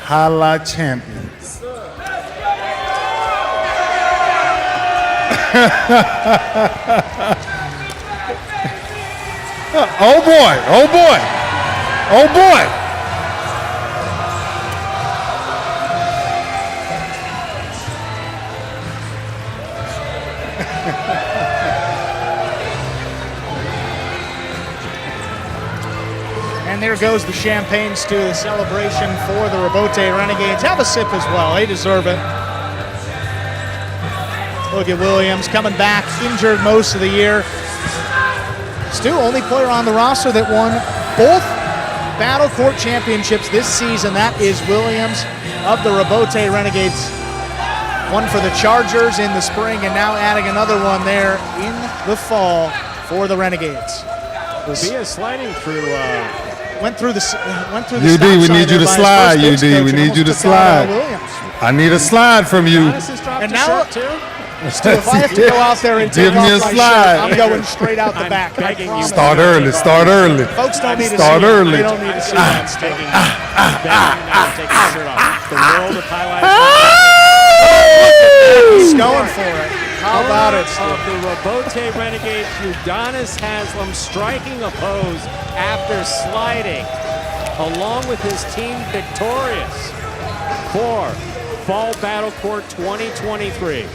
Highlight Champions. Oh boy, oh boy, oh boy. And there goes the champagne, Stu, the celebration for the Rabote Renegades. Have a sip as well, they deserve it. Look at Williams coming back, injured most of the year. Stu, only player on the roster that won both Battle Court championships this season. That is Williams of the Rabote Renegades. One for the Chargers in the spring, and now adding another one there in the fall for the Renegades. Will be a sliding through. Went through the UD, we need you to slide, UD. We need you to slide. I need a slide from you. And now, Stu, if I have to go out there and take Give me a off my slide. shirt, I'm going straight out the back. begging you. Start early, start early. Folks don't need to Start see early. it. They don't need to see that, Stu. Begging now to take his shirt off. The world of highlights. He's going for it. How about it, Stu? Of the Rabote Renegades, Udonis Haslem striking a pose after sliding, along with his team victorious for Fall Battle Court 2023.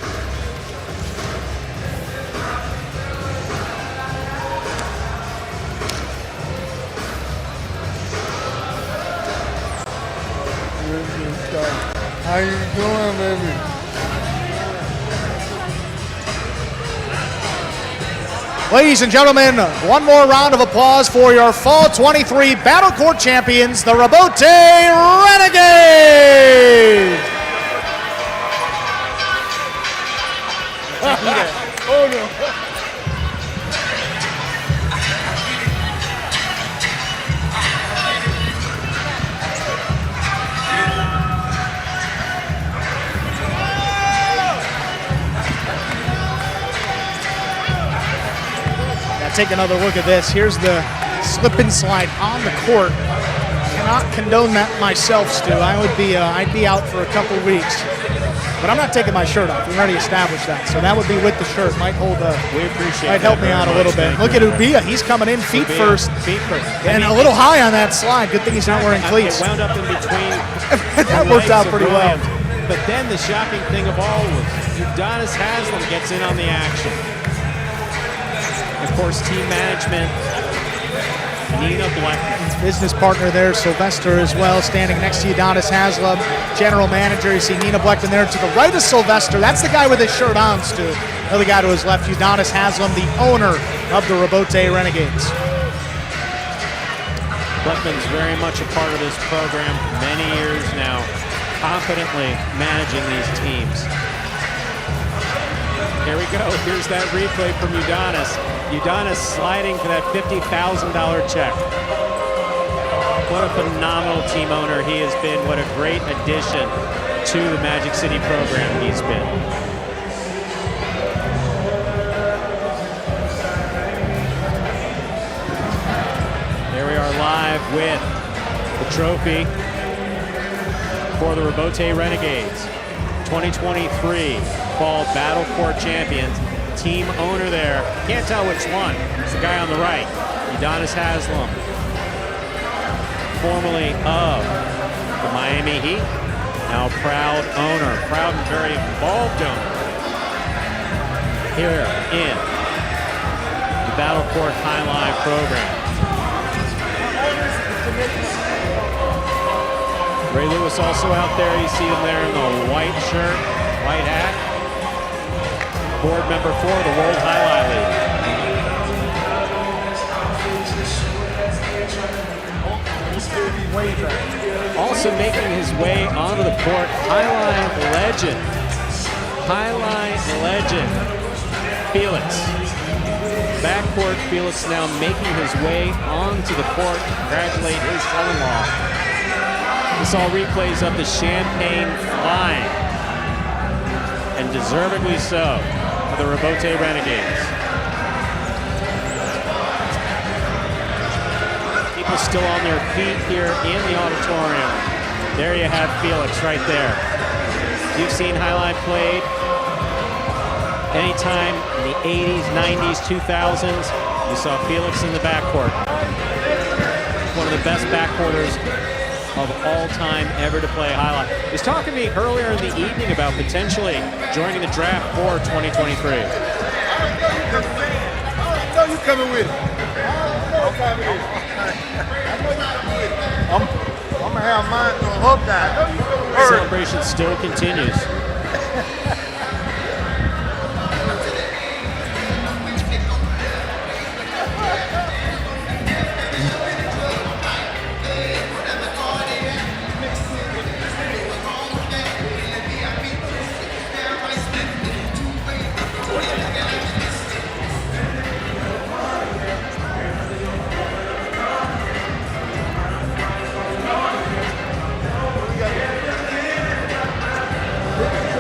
How you doing, baby? Ladies and gentlemen, one more round of applause for your Fall 23 Battle Court champions, the Rabote Renegades! Oh, no. Now take another look at this. Here's the slip and slide on the court. not condone that myself, Stu. I'd be out for a couple weeks. But I'm not taking my shirt off. We've already established that. So that would be with the shirt. Might help me out a little bit. Look at Ubia. He's coming in feet first. And a little high on that slide. Good thing he's not wearing cleats. It wound up in between. That worked out pretty well. But then the shocking thing of all was Udonis Haslem gets in on the action. Of course, team management, Nina Blackman. Business partner there, Sylvester as well, standing next to Udonis Haslem. General manager, you see Nina Blackman there to the right of Sylvester. That's the guy with his shirt on, Stu. The other guy to his left, Udonis Haslem, the owner of the Robote Renegades. Blackman's very much a part of this program for many years now, confidently managing these teams. Here we go. Here's that replay from Udonis. Udonis sliding for that $50,000 check. What a phenomenal team owner he has been. What a great addition to the Magic City program he's been. Here we are live with the trophy for the Robote Renegades. 2023 Fall Battle Court champions. Team owner there. Can't tell which one. It's the guy on the right, Udonis Haslem, formerly of the Miami Heat, now a proud owner, proud and very involved owner here in the Battle Court Jai-Alai program. Ray Lewis also out there. You see him there in the white shirt, white hat. Board member for the World Jai-Alai League. Also making his way onto the court, Jai-Alai legend, Felix. Backcourt, Felix now making his way onto the court. Congratulate his son-in-law. This all replays of the champagne flying, and deservedly so, for the Robote Renegades. People still on their feet here in the auditorium. There you have Felix right there. You've seen Jai-Alai played anytime in the 80s, 90s, 2000s. You saw Felix in the backcourt. One of the best backcourters of all time ever to play Jai-Alai. He was talking to me earlier in the evening about potentially joining the draft for 2023. I know you coming with it. I'm gonna have mine to hook that. The celebration still continues.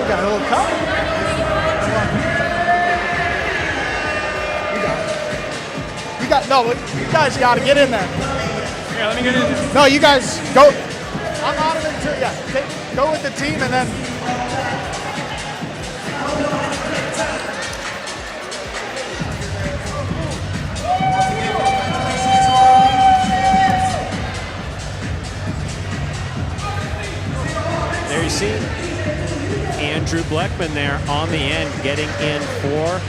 Got a little cup. No, you guys got to get in there. Yeah, let me get in there. No, you guys go. I'm out of it too. Yeah, go with the team and then. There you see Andrew Bleckman there on the end, getting in for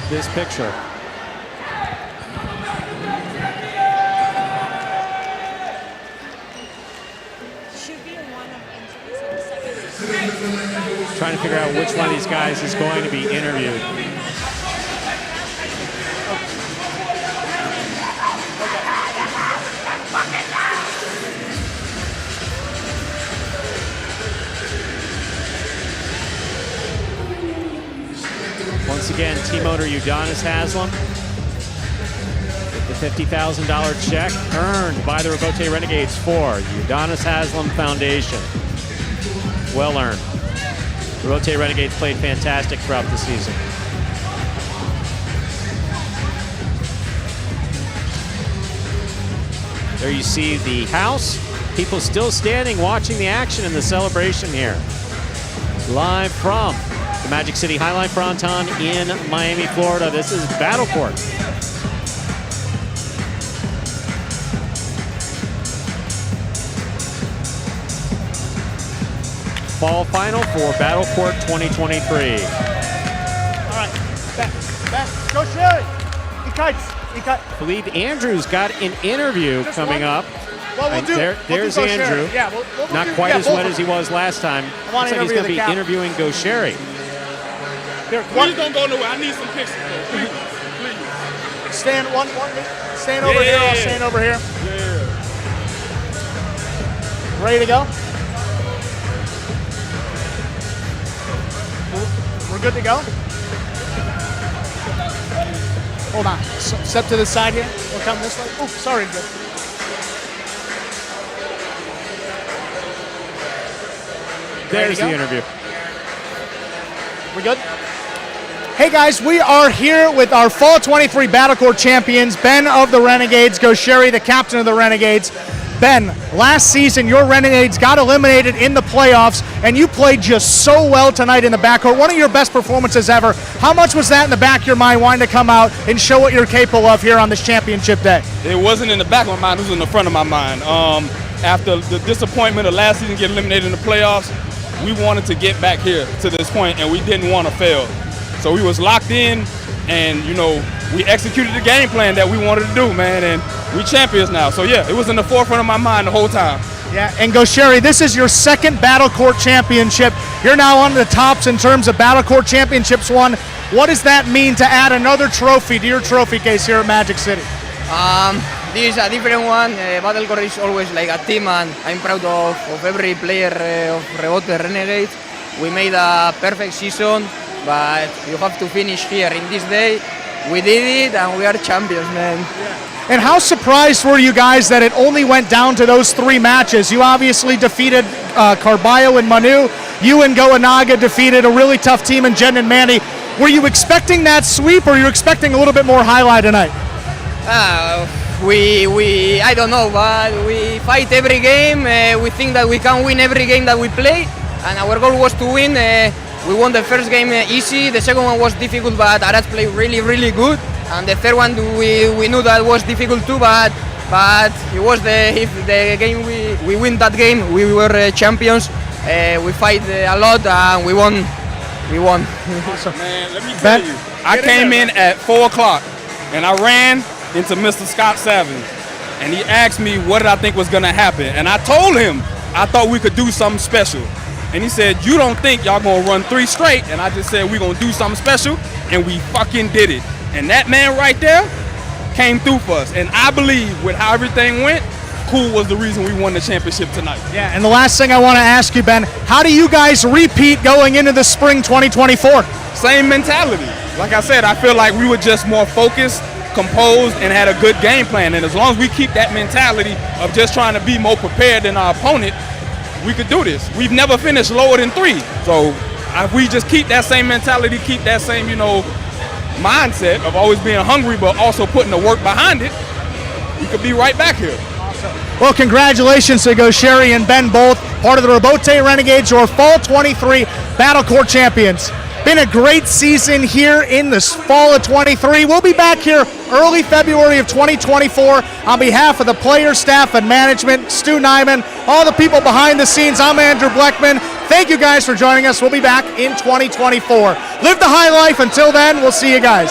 this picture. Trying to figure out which one of these guys is going to be interviewed. Once again, team owner Udonis Haslem with the $50,000 check earned by the Robote Renegades for Udonis Haslem Foundation. Well earned. The Robote Renegades played fantastic throughout the season. There you see the house People still standing, watching the action and the celebration here. Live from the Magic City Jai-Alai Fronton in Miami, Florida. This is Battle Court. Fall final for Battle Court 2023. All right, back. Go Sherry. He kites. I believe Andrew's got an interview coming up. Well, there's Andrew. Yeah, not quite as wet as he was last time. Looks like he's going to be interviewing Gaucheri. Please don't go nowhere. I need some pictures. Please. Stand over here. I'll stand over here. Yeah. Ready to go? We're good to go? Hold on. Step to the side here. We'll come this way. Oh, sorry. There's the interview. We good? Hey guys, we are here with our Fall 23 Battle Court champions, Ben of the Renegades, Gaucheri, the captain of the Renegades. Ben, last season your Renegades got eliminated in the playoffs, and you played just so well tonight in the backcourt. One of your best performances ever. How much was that in the back of your mind, wanting to come out and show what you're capable of here on this championship day? It wasn't in the back of my mind, it was in the front of my mind. After the disappointment of last season getting eliminated in the playoffs, we wanted to get back here to this point, and we didn't want to fail. So we was locked in, and we executed the game plan that we wanted to do, man, and we champions now. So yeah, it was in the forefront of my mind the whole time. Yeah, and Gaucheri, this is your second Battle Court championship. You're now on the tops in terms of Battle Court championships won. What does that mean to add another trophy to your trophy case here at Magic City? This is a different one. Battle Court is always like a team, and I'm proud of every player of Rebote Renegades. We made a perfect season, but you have to finish here in this day. We did it, and we are champions, man. Yeah. And how surprised were you guys that it only went down to those 3 matches? You obviously defeated Carballo and Manu. You and Goanaga defeated a really tough team in Jen and Manny. Were you expecting that sweep, or were you expecting a little bit more highlight tonight? I don't know, but we fight every game. We think that we can win every game that we play, and our goal was to win. We won the first game easy, the second one was difficult, but Arad played really, really good. And the third one, we knew that was difficult too, but it was if the game we win that game, we were champions. We fight a lot, and we won. Awesome. Man, let me tell you, I came in at 4 o'clock, and I ran into Mr. Scott Savage, and he asked me what did I think was gonna happen, and I told him I thought we could do something special, and he said, you don't think y'all gonna run 3 straight? And I just said, we gonna do something special, and we fucking did it. And that man right there came through for us, and I believe with how everything went, Cool was the reason we won the championship tonight. Yeah, and the last thing I want to ask you, Ben, how do you guys repeat going into the spring 2024? Same mentality. Like I said, I feel like we were just more focused, composed, and had a good game plan. And as long as we keep that mentality of just trying to be more prepared than our opponent, we could do this. We've never finished lower than 3. So if we just keep that same mentality, keep that same, mindset of always being hungry, but also putting the work behind it, we could be right back here. Well, congratulations to Gaucheri and Ben both, part of the Rebote Renegades, your Fall 23 Battle Court champions. Been a great season here in this fall of 23. We'll be back here early February of 2024. On behalf of the players, staff, and management, Stu Nyman, all the people behind the scenes, I'm Andrew Bleckman. Thank you guys for joining us. We'll be back in 2024. Live the high life. Until then, we'll see you guys.